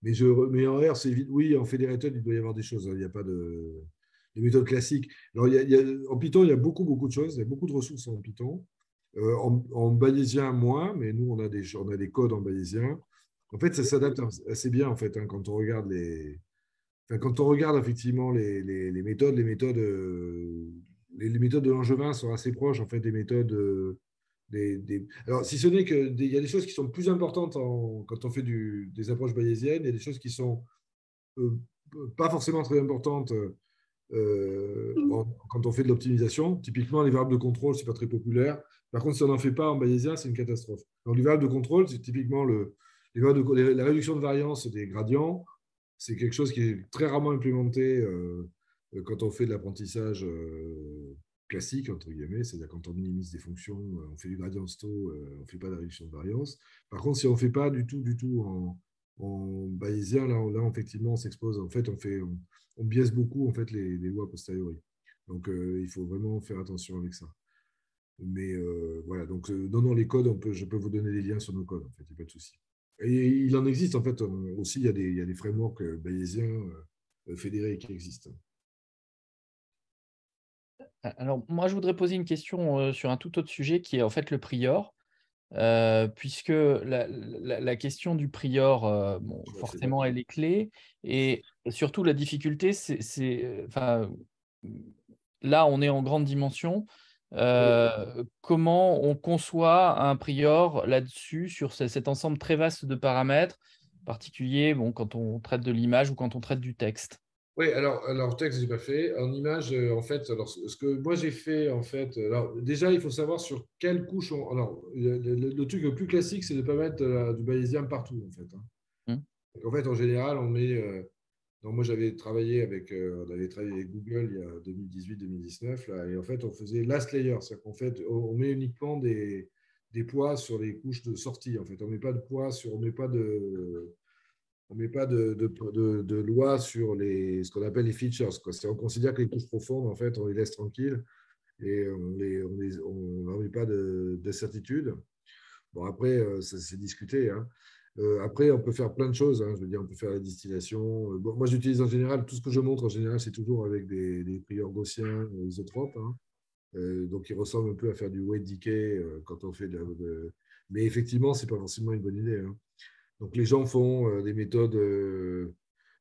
Mais en R, c'est vite. Oui, en Federated, il doit y avoir des choses. Hein. Il n'y a pas des méthodes classiques. Alors, en Python, il y a beaucoup, beaucoup de choses. Il y a beaucoup de ressources en Python. En bayésien, moins, mais nous, on a des codes en bayésien. En fait, ça s'adapte assez bien, en fait, hein, quand on regarde enfin, quand on regarde effectivement les méthodes, les méthodes de Langevin sont assez proches, en fait, des méthodes. Alors, si ce n'est qu'il y a des choses qui sont plus importantes quand on fait des approches bayésiennes, il y a des choses qui sont euh, pas forcément très importantes quand on fait de l'optimisation. Typiquement, les variables de contrôle, c'est pas très populaire. Par contre, si on n'en fait pas en bayésien, c'est une catastrophe. Donc, les variables de contrôle, c'est typiquement la réduction de variance des gradients. C'est quelque chose qui est très rarement implémenté quand on fait de l'apprentissage classique, entre guillemets, c'est-à-dire quand on minimise des fonctions, on fait du gradient sto, on ne fait pas de réduction de variance. Par contre, si on ne fait pas du tout en bayésien, là, effectivement, on s'expose. En fait, on biaise beaucoup en fait, les lois a posteriori. Donc, il faut vraiment faire attention avec ça. Mais voilà, donc non, non, les codes, je peux vous donner des liens sur nos codes, en fait, il n'y a pas de souci. Et il en existe, en fait, aussi, il y a des frameworks bayésiens fédérés qui existent. Alors, moi, je voudrais poser une question sur un tout autre sujet qui est en fait le prior. Puisque la question du prior, bon, forcément, elle est clé. Et surtout, la difficulté, enfin, là, on est en grande dimension. Comment on conçoit un prior là-dessus, sur cet ensemble très vaste de paramètres, en particulier bon, quand on traite de l'image ou quand on traite du texte? Oui, alors texte, j'ai pas fait. En image, en fait, alors, ce que moi j'ai fait, en fait, alors, déjà, il faut savoir sur quelle couche alors, le truc le plus classique, c'est de ne pas mettre du bayésien partout, en fait. Hein. Mmh. Donc, en fait, en général, on met. Donc, moi, on avait travaillé avec Google il y a 2018-2019, là, et en fait, on faisait last layer, c'est-à-dire qu'en fait, on met uniquement des poids sur les couches de sortie. En fait, on met pas de poids on met pas de loi sur ce qu'on appelle les features. Quoi. On considère que les couches profondes, en fait, on les laisse tranquilles et on leur met pas de certitude. Bon, après, ça c'est discuté. Hein. Après, on peut faire plein de choses. Hein. Je veux dire, on peut faire la distillation. Bon, moi, j'utilise en général, tout ce que je montre en général, c'est toujours avec des priors gaussiens isotropes. Hein. Donc, ils ressemblent un peu à faire du weight decay quand on fait Mais effectivement, ce n'est pas forcément une bonne idée. Hein. Donc, les gens font des méthodes,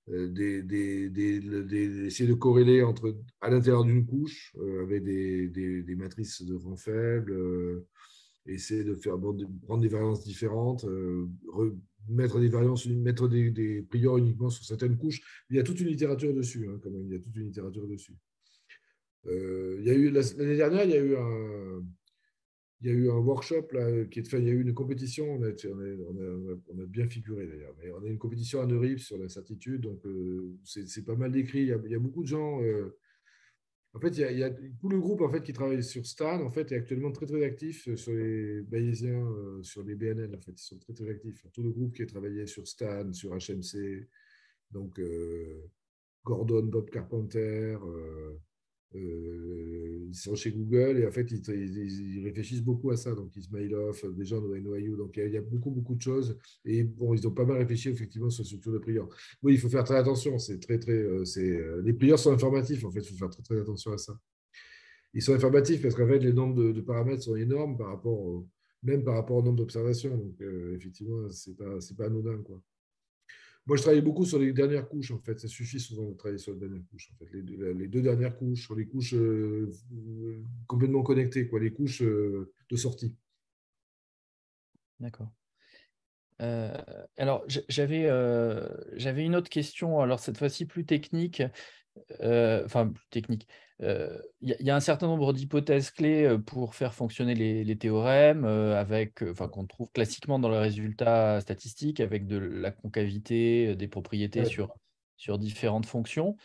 essayer de corréler à l'intérieur d'une couche avec des matrices de rang faible, essayer de prendre des variances différentes, mettre des priors uniquement sur certaines couches. Il y a toute une littérature dessus, hein, quand même. Il y a toute une littérature dessus. Il y a eu l'année dernière, il y a eu un workshop là, il y a eu une compétition, on a bien figuré d'ailleurs, mais on a une compétition à Neurive sur l'incertitude, donc c'est pas mal décrit. Il y a beaucoup de gens. En fait, il y a tout le groupe en fait qui travaille sur Stan en fait est actuellement très très actif sur les bayésiens, sur les BNL en fait, ils sont très très actifs. Tout le groupe qui a travaillé sur Stan, sur HMC, donc Gordon, Bob Carpenter. Ils sont chez Google et en fait, ils réfléchissent beaucoup à ça. Donc, Ismailov, des gens de NYU. Donc, il y a beaucoup, beaucoup de choses. Et bon, ils ont pas mal réfléchi effectivement sur la structure de prior. Oui, il faut faire très attention. Les priors sont informatifs. En fait, il faut faire très, très attention à ça. Ils sont informatifs parce qu'en fait, les nombres de paramètres sont énormes même par rapport au nombre d'observations. Donc, effectivement, c'est pas anodin, quoi. Moi, je travaille beaucoup sur les dernières couches, en fait. Ça suffit souvent de travailler sur les dernières couches, en fait. Les deux dernières couches, sur les couches complètement connectées, quoi, les couches de sortie. D'accord. Alors, j'avais une autre question, alors cette fois-ci plus technique. Enfin, plus technique. Il y a un certain nombre d'hypothèses clés pour faire fonctionner les théorèmes, enfin, qu'on trouve classiquement dans les résultats statistiques, avec de la concavité, des propriétés Ouais. sur différentes fonctions.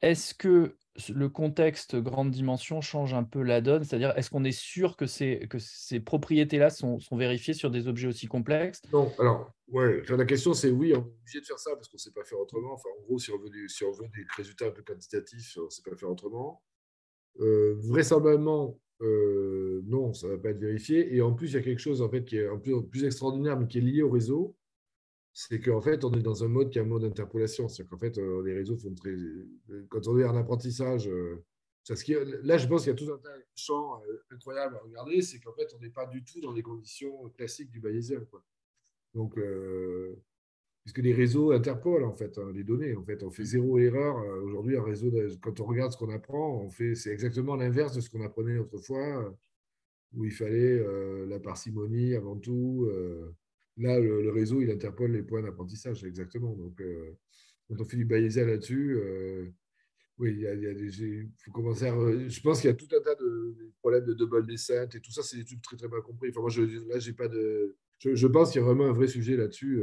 Est-ce que le contexte grande dimension change un peu la donne? C'est-à-dire, est-ce qu'on est sûr que ces propriétés-là sont vérifiées sur des objets aussi complexes? Non, alors, ouais, enfin, la question c'est oui, on est obligé de faire ça parce qu'on ne sait pas faire autrement. Enfin, en gros, si on veut des résultats un peu quantitatifs, on ne sait pas faire autrement. Vraisemblablement, non, ça ne va pas être vérifié. Et en plus, il y a quelque chose en fait, qui est un peu plus extraordinaire, mais qui est lié au réseau. C'est qu'en fait, on est dans un mode qui est un mode d'interpolation. C'est-à-dire qu'en fait, les réseaux font très. Quand on est en apprentissage, là, je pense qu'il y a tout un tas de champs incroyables à regarder. C'est qu'en fait, on n'est pas du tout dans les conditions classiques du bayésien, quoi. Donc, puisque les réseaux interpolent en fait les données. En fait, on fait zéro erreur. Aujourd'hui, un réseau, quand on regarde ce qu'on apprend, c'est exactement l'inverse de ce qu'on apprenait autrefois, où il fallait la parcimonie avant tout. Là, le réseau, il interpole les points d'apprentissage, exactement. Donc, quand on fait du bayésien là-dessus, oui, faut commencer je pense qu'il y a tout un tas de problèmes de double descent et tout ça, c'est des trucs très, très mal compris. Enfin, moi, là, j'ai pas de. Je pense qu'il y a vraiment un vrai sujet là-dessus.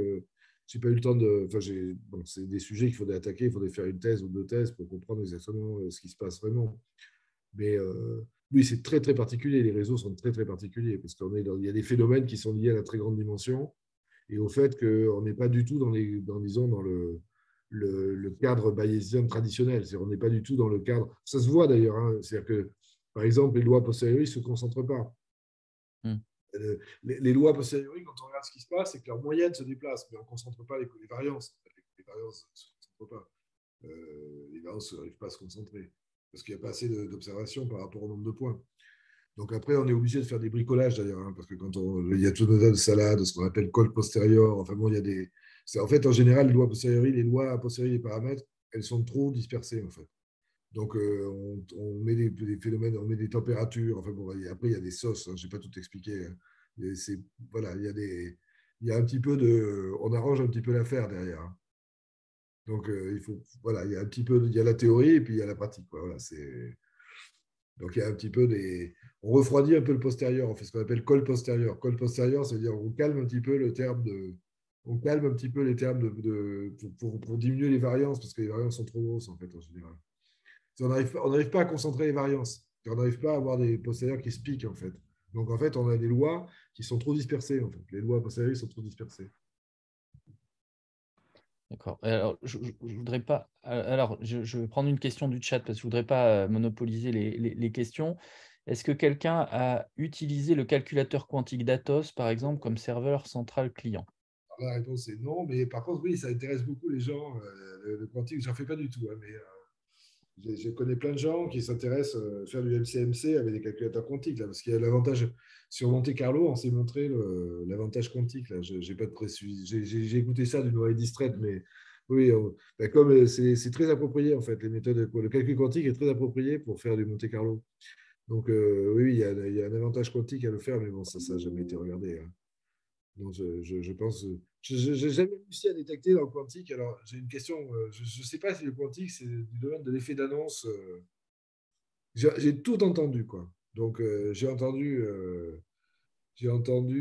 J'ai pas eu le temps de. Enfin, bon, c'est des sujets qu'il faudrait attaquer. Il faudrait faire une thèse ou deux thèses pour comprendre exactement ce qui se passe vraiment. Mais oui, c'est très, très particulier. Les réseaux sont très, très particuliers parce il y a des phénomènes qui sont liés à la très grande dimension et au fait qu'on n'est pas du tout disons, dans le cadre bayésien traditionnel. On n'est pas du tout dans le cadre. Ça se voit d'ailleurs. Hein. C'est-à-dire que, par exemple, les lois posteriori ne se concentrent pas. Hmm. Les lois posteriori, quand on regarde ce qui se passe, c'est que leur moyenne se déplace, mais on ne concentre pas les variances. Les variances ne se concentrent pas. Les variances n'arrivent pas à se concentrer parce qu'il n'y a pas assez d'observations par rapport au nombre de points. Donc après, on est obligé de faire des bricolages d'ailleurs, hein, parce que il y a tout un tas de salades, ce qu'on appelle col postérieur. Enfin bon, il y a des. En fait, en général, les lois a posteriori des paramètres, elles sont trop dispersées en fait. Donc on met des phénomènes, on met des températures. Enfin bon, après il y a des sauces. Hein, je n'ai pas tout expliqué. Hein. Voilà, il y a un petit peu de, on arrange un petit peu l'affaire derrière. Hein. Donc voilà, il y a un petit peu, il y a la théorie et puis il y a la pratique. Quoi. Voilà, donc, il y a un petit peu On refroidit un peu le postérieur. On fait ce qu'on appelle col postérieur. Col postérieur, c'est-à-dire on calme un petit peu le terme de. On calme un petit peu les termes pour diminuer les variances, parce que les variances sont trop grosses, en fait, en général. On n'arrive pas à concentrer les variances. On n'arrive pas à avoir des postérieurs qui se piquent, en fait. Donc, en fait, on a des lois qui sont trop dispersées, en fait. Les lois postérieures sont trop dispersées. D'accord. Alors, je voudrais pas. Alors, je vais prendre une question du chat parce que je voudrais pas monopoliser les questions. Est-ce que quelqu'un a utilisé le calculateur quantique d'Atos, par exemple, comme serveur central client? Alors, la réponse est non, mais par contre, oui, ça intéresse beaucoup les gens. Le quantique, je n'en fais pas du tout, hein, mais je connais plein de gens qui s'intéressent à faire du MCMC avec des calculateurs quantiques, là, parce qu'il y a l'avantage sur Monte Carlo, on s'est montré l'avantage quantique. Là. J'ai pas de précision. J'ai écouté ça d'une oreille distraite, mais oui, comme c'est très approprié en fait, les méthodes, le calcul quantique est très approprié pour faire du Monte Carlo. Donc oui, il y a un avantage quantique à le faire, mais bon, ça n'a jamais été regardé. Hein. Donc, je pense. Je n'ai jamais réussi à détecter dans le quantique. Alors, j'ai une question. Je ne sais pas si le quantique, c'est du domaine de l'effet d'annonce. J'ai tout entendu, quoi. Donc, j'ai entendu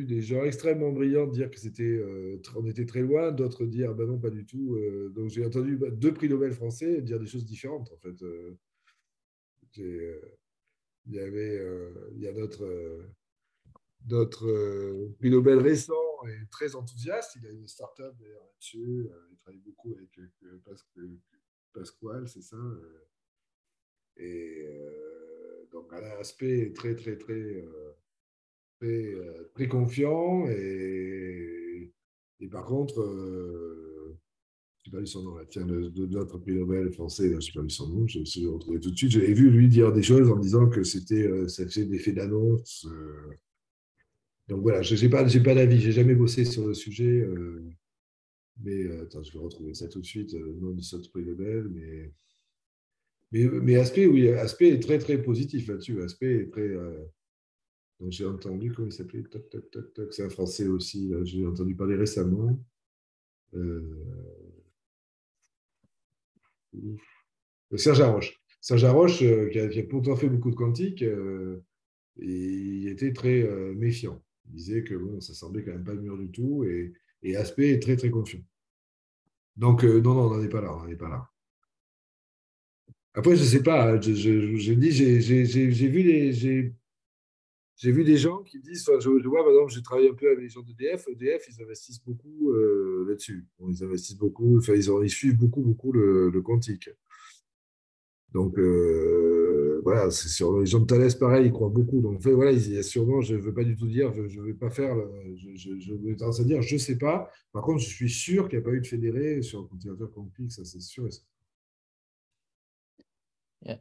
des gens extrêmement brillants dire que on était très loin, d'autres dire, ben non, pas du tout. Donc, j'ai entendu deux prix Nobel français dire des choses différentes, en fait. Il y a notre prix Nobel récent est très enthousiaste. Il a une start-up d'ailleurs là-dessus. Il travaille beaucoup avec Pasquale, c'est ça. Et donc Alain Aspect est très, très, très, très confiant. Et par contre, je n'ai pas lu son nom, là. Tiens, de notre prix Nobel français, je n'ai pas lu son nom, je vais le retrouver tout de suite. J'avais vu lui dire des choses en disant que ça faisait des faits d'annonce. Donc voilà, je n'ai pas d'avis, je n'ai jamais bossé sur le sujet, mais attends, je vais retrouver ça tout de suite, non de ce prix Nobel, mais Aspect, oui, Aspect est très très positif là-dessus. Aspect est très, Donc, j'ai entendu, comment il s'appelait? Toc, toc, toc, toc. C'est un Français aussi. J'ai entendu parler récemment. Serge Haroche. Serge Haroche, qui a pourtant fait beaucoup de quantique, et il était très méfiant. Il disait que bon, ça semblait quand même pas mûr du tout, et Aspect est très, très confiant. Donc, non, non, on n'en est pas là. On n'en est pas là. Après, je ne sais pas. Hein, j'ai vu des gens qui disent, enfin, je vois, par exemple, j'ai travaillé un peu avec les gens d'EDF. EDF, ils investissent beaucoup là-dessus. Bon, ils investissent beaucoup, enfin, ils suivent beaucoup, beaucoup le quantique. Donc, voilà, c'est sur les gens de Thales, pareil, ils croient beaucoup. Donc, en fait, voilà, il y a sûrement, je ne veux pas du tout dire, je ne vais pas faire, je vais tendance à dire, je ne sais pas. Par contre, je suis sûr qu'il n'y a pas eu de fédéré sur un continuateur quantique, ça c'est sûr.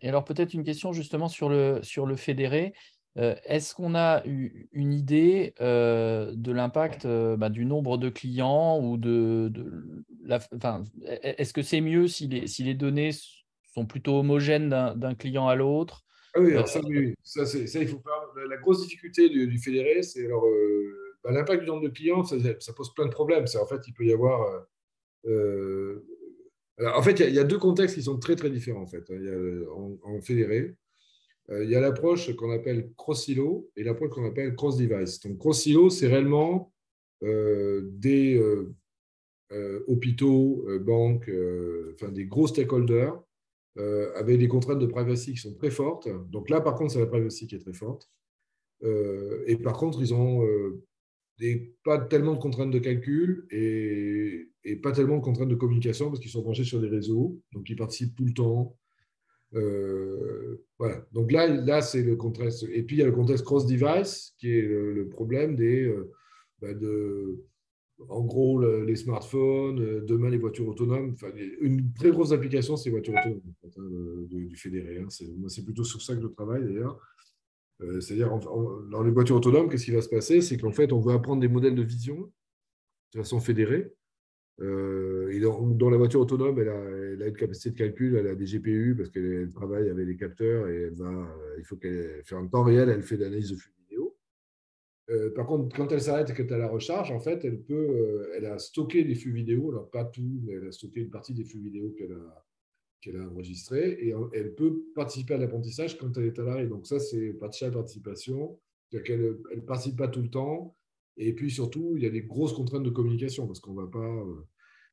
Et alors, peut-être une question justement sur le fédéré. Est-ce qu'on a une idée de l'impact du nombre de clients ou est-ce que c'est mieux si les données sont plutôt homogènes d'un client à l'autre? Ah oui, alors ça, oui, oui. Ça, il faut pas. La grosse difficulté du fédéré, c'est alors l'impact du nombre de clients, ça pose plein de problèmes. En fait, il peut y avoir. Alors, en fait, il y a deux contextes qui sont très très différents en fait. Il y a, en fédéré, il y a l'approche qu'on appelle cross-silo et l'approche qu'on appelle cross-device. Donc, cross-silo, c'est réellement des hôpitaux, banques, enfin des gros stakeholders avec des contraintes de privacy qui sont très fortes. Donc là, par contre, c'est la privacy qui est très forte. Et par contre, ils ont pas tellement de contraintes de calcul et pas tellement de contraintes de communication parce qu'ils sont branchés sur des réseaux, donc ils participent tout le temps. Voilà. Donc là c'est le contexte. Et puis il y a le contexte cross-device qui est le problème en gros, les smartphones, demain les voitures autonomes. Enfin, une très grosse application, c'est les voitures autonomes en fait, hein, du fédéré. Hein. Moi, c'est plutôt sur ça que je travaille d'ailleurs. C'est-à-dire, dans les voitures autonomes, qu'est-ce qui va se passer? C'est qu'en fait, on veut apprendre des modèles de vision de façon fédérée. Et dans la voiture autonome, elle a une capacité de calcul, elle a des GPU parce qu'elle travaille avec des capteurs et il faut qu'elle fasse en temps réel, elle fait de l'analyse de flux vidéo. Par contre, quand elle s'arrête et que tu as la recharge, en fait, elle a stocké des flux vidéo, alors pas tout, mais elle a stocké une partie des flux vidéo qu'elle a enregistrés et elle peut participer à l'apprentissage quand elle est à l'arrêt. Donc ça, c'est partial participation, c'est-à-dire qu'elle ne participe pas tout le temps. Et puis surtout, il y a des grosses contraintes de communication parce qu'on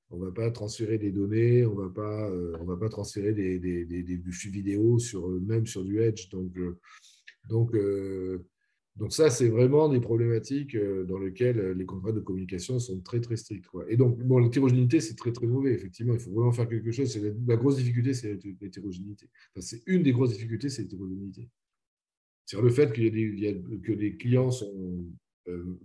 on va pas transférer des données, on va pas transférer du flux vidéo même sur du Edge. Donc, euh, donc ça, c'est vraiment des problématiques dans lesquelles les contraintes de communication sont très, très strictes, quoi. Et donc, bon, l'hétérogénéité, c'est très, très mauvais, effectivement. Il faut vraiment faire quelque chose. La grosse difficulté, c'est l'hétérogénéité. Enfin, c'est une des grosses difficultés, c'est l'hétérogénéité. C'est le fait que les clients sont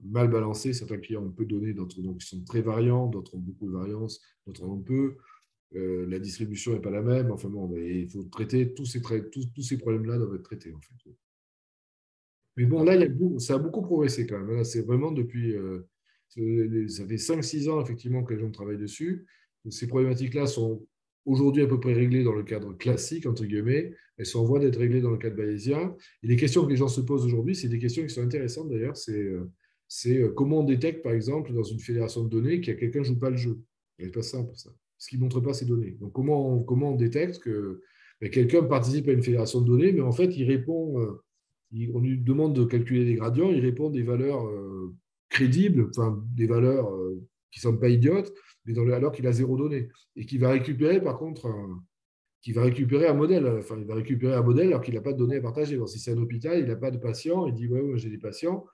mal balancés. Certains clients ont peu de données, d'autres donc, ils sont très variants, d'autres ont beaucoup de variance, d'autres en ont peu. La distribution n'est pas la même. Enfin bon, mais il faut traiter tous ces problèmes-là doivent être traités, en fait. Mais bon, là, ça a beaucoup progressé quand même. Là, c'est vraiment depuis. Ça fait 5-6 ans, effectivement, que les gens travaillent dessus. Ces problématiques-là sont aujourd'hui à peu près réglées dans le cadre classique, entre guillemets. Elles sont en voie d'être réglées dans le cadre bayésien. Et les questions que les gens se posent aujourd'hui, c'est des questions qui sont intéressantes d'ailleurs. C'est comment on détecte, par exemple, dans une fédération de données, qu'il y a quelqu'un qui ne joue pas le jeu. Il n'est pas simple, ça. Parce qu'il ne montre pas ces données. Donc, comment on détecte que quelqu'un participe à une fédération de données, mais en fait, il répond. On lui demande de calculer des gradients, il répond des valeurs crédibles, enfin des valeurs qui ne sont pas idiotes, mais alors qu'il a zéro donnée. Et qui va récupérer, par contre, qui va récupérer un modèle. Enfin, il va récupérer un modèle alors qu'il n'a pas de données à partager. Donc, si c'est un hôpital, il n'a pas de patients, il dit ouais, j'ai des patients,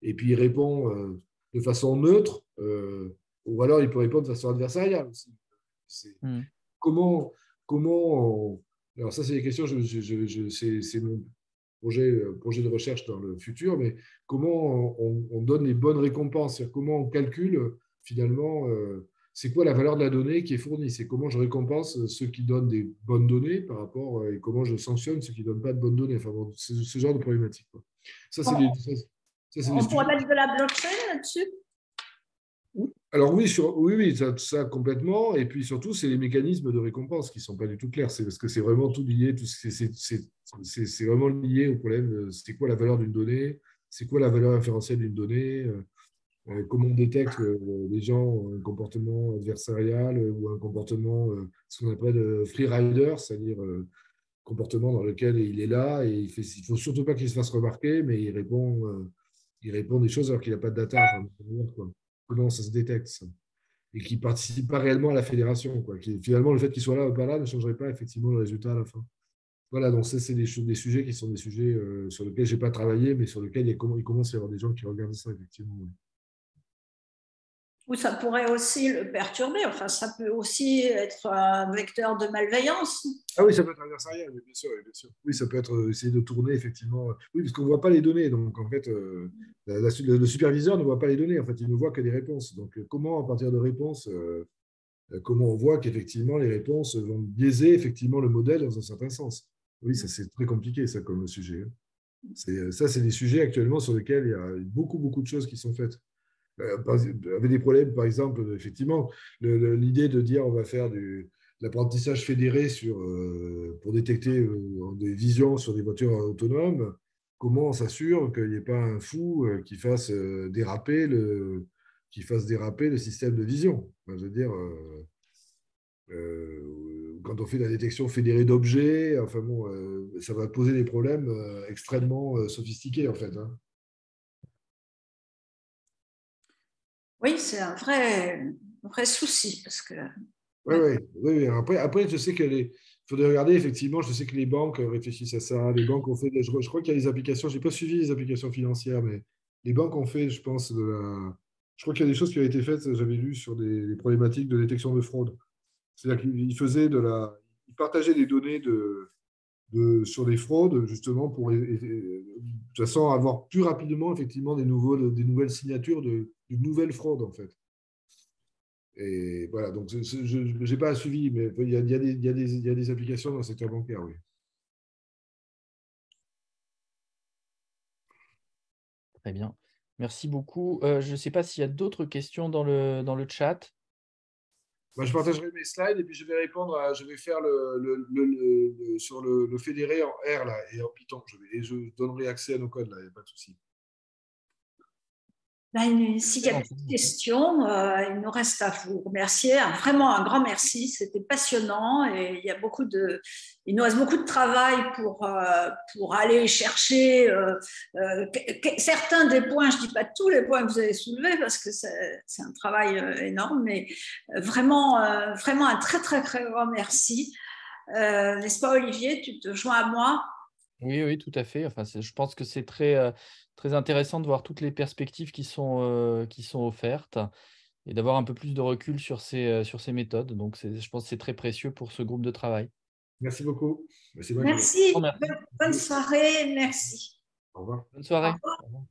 et puis il répond de façon neutre, ou alors il peut répondre de façon adversariale aussi. Comment, alors ça, c'est des questions, c'est mon projet de recherche dans le futur, mais comment on donne les bonnes récompenses, c'est-à-dire comment on calcule finalement c'est quoi la valeur de la donnée qui est fournie, c'est comment je récompense ceux qui donnent des bonnes données par rapport et comment je sanctionne ceux qui ne donnent pas de bonnes données. Enfin, bon, c'est ce genre de problématique, quoi. Ça, c'est on pourrait mettre de la blockchain là-dessus? Alors oui, oui, ça complètement. Et puis surtout, c'est les mécanismes de récompense qui ne sont pas du tout clairs. C'est parce que c'est vraiment tout lié, c'est vraiment lié au problème de c'est quoi la valeur d'une donnée, c'est quoi la valeur inférentielle d'une donnée, comment on détecte les gens ont un comportement adversarial ou un comportement, ce qu'on appelle free rider, c'est-à-dire comportement dans lequel il est là et il ne faut surtout pas qu'il se fasse remarquer, mais il répond des choses alors qu'il n'a pas de data. Enfin, quoi. Comment ça se détecte, ça? Et qui ne participe pas réellement à la fédération. Quoi. Finalement, le fait qu'il soit là ou pas là ne changerait pas effectivement le résultat à la fin. Voilà, donc ça, c'est des sujets qui sont des sujets sur lesquels je n'ai pas travaillé, mais sur lesquels il commence à y avoir des gens qui regardent ça, effectivement. Oui. Ou ça pourrait aussi le perturber. Enfin, ça peut aussi être un vecteur de malveillance. Ah oui, ça peut être adversarial, oui, bien sûr, oui, bien sûr. Oui, ça peut être essayer de tourner, effectivement. Oui, parce qu'on ne voit pas les données. Donc, en fait, le superviseur ne voit pas les données. En fait, il ne voit que des réponses. Donc, comment, à partir de réponses, comment on voit qu'effectivement, les réponses vont biaiser, effectivement, le modèle dans un certain sens. Oui, ça, c'est très compliqué, ça, comme sujet. Ça, c'est des sujets actuellement sur lesquels il y a beaucoup, beaucoup de choses qui sont faites. Avec des problèmes, par exemple, effectivement, l'idée de dire on va faire de l'apprentissage fédéré pour détecter des visions sur des voitures autonomes, comment on s'assure qu'il n'y ait pas un fou qui fasse déraper le système de vision. Enfin, je veux dire, quand on fait la détection fédérée d'objets, enfin bon, ça va poser des problèmes extrêmement sophistiqués, en fait. Hein. Oui, c'est un vrai souci parce que. Oui, oui, oui. Après, je sais il faudrait regarder, effectivement, je sais que les banques réfléchissent à ça. Les banques ont fait, je crois qu'il y a des applications, je n'ai pas suivi les applications financières, mais les banques ont fait, je pense, je crois qu'il y a des choses qui ont été faites, j'avais lu, sur des problématiques de détection de fraude. C'est-à-dire qu'ils ils partageaient des données sur des fraudes, justement, pour de toute façon avoir plus rapidement, effectivement, des nouvelles signatures d'une nouvelle fraude, en fait. Et voilà, donc je n'ai pas suivi, mais il y a des applications dans le secteur bancaire, oui. Très bien. Merci beaucoup. Je ne sais pas s'il y a d'autres questions dans le chat. Bah, je partagerai mes slides et puis je vais je vais faire sur le fédéré en R là, et en Python. Et je donnerai accès à nos codes, là, il n'y a pas de souci. Ben, s'il y a plus de questions, il nous reste à vous remercier. Vraiment un grand merci. C'était passionnant et il nous reste beaucoup de travail pour aller chercher certains des points. Je ne dis pas tous les points que vous avez soulevés parce que c'est un travail énorme, mais vraiment un très, très, très grand merci. N'est-ce pas, Olivier? Tu te joins à moi? Oui, oui, tout à fait. Enfin, je pense que c'est très, très intéressant de voir toutes les perspectives qui sont offertes et d'avoir un peu plus de recul sur ces méthodes. Donc, je pense que c'est très précieux pour ce groupe de travail. Merci beaucoup. Merci. Merci. Bonne soirée. Merci. Au revoir. Bonne soirée. Au revoir. Au revoir.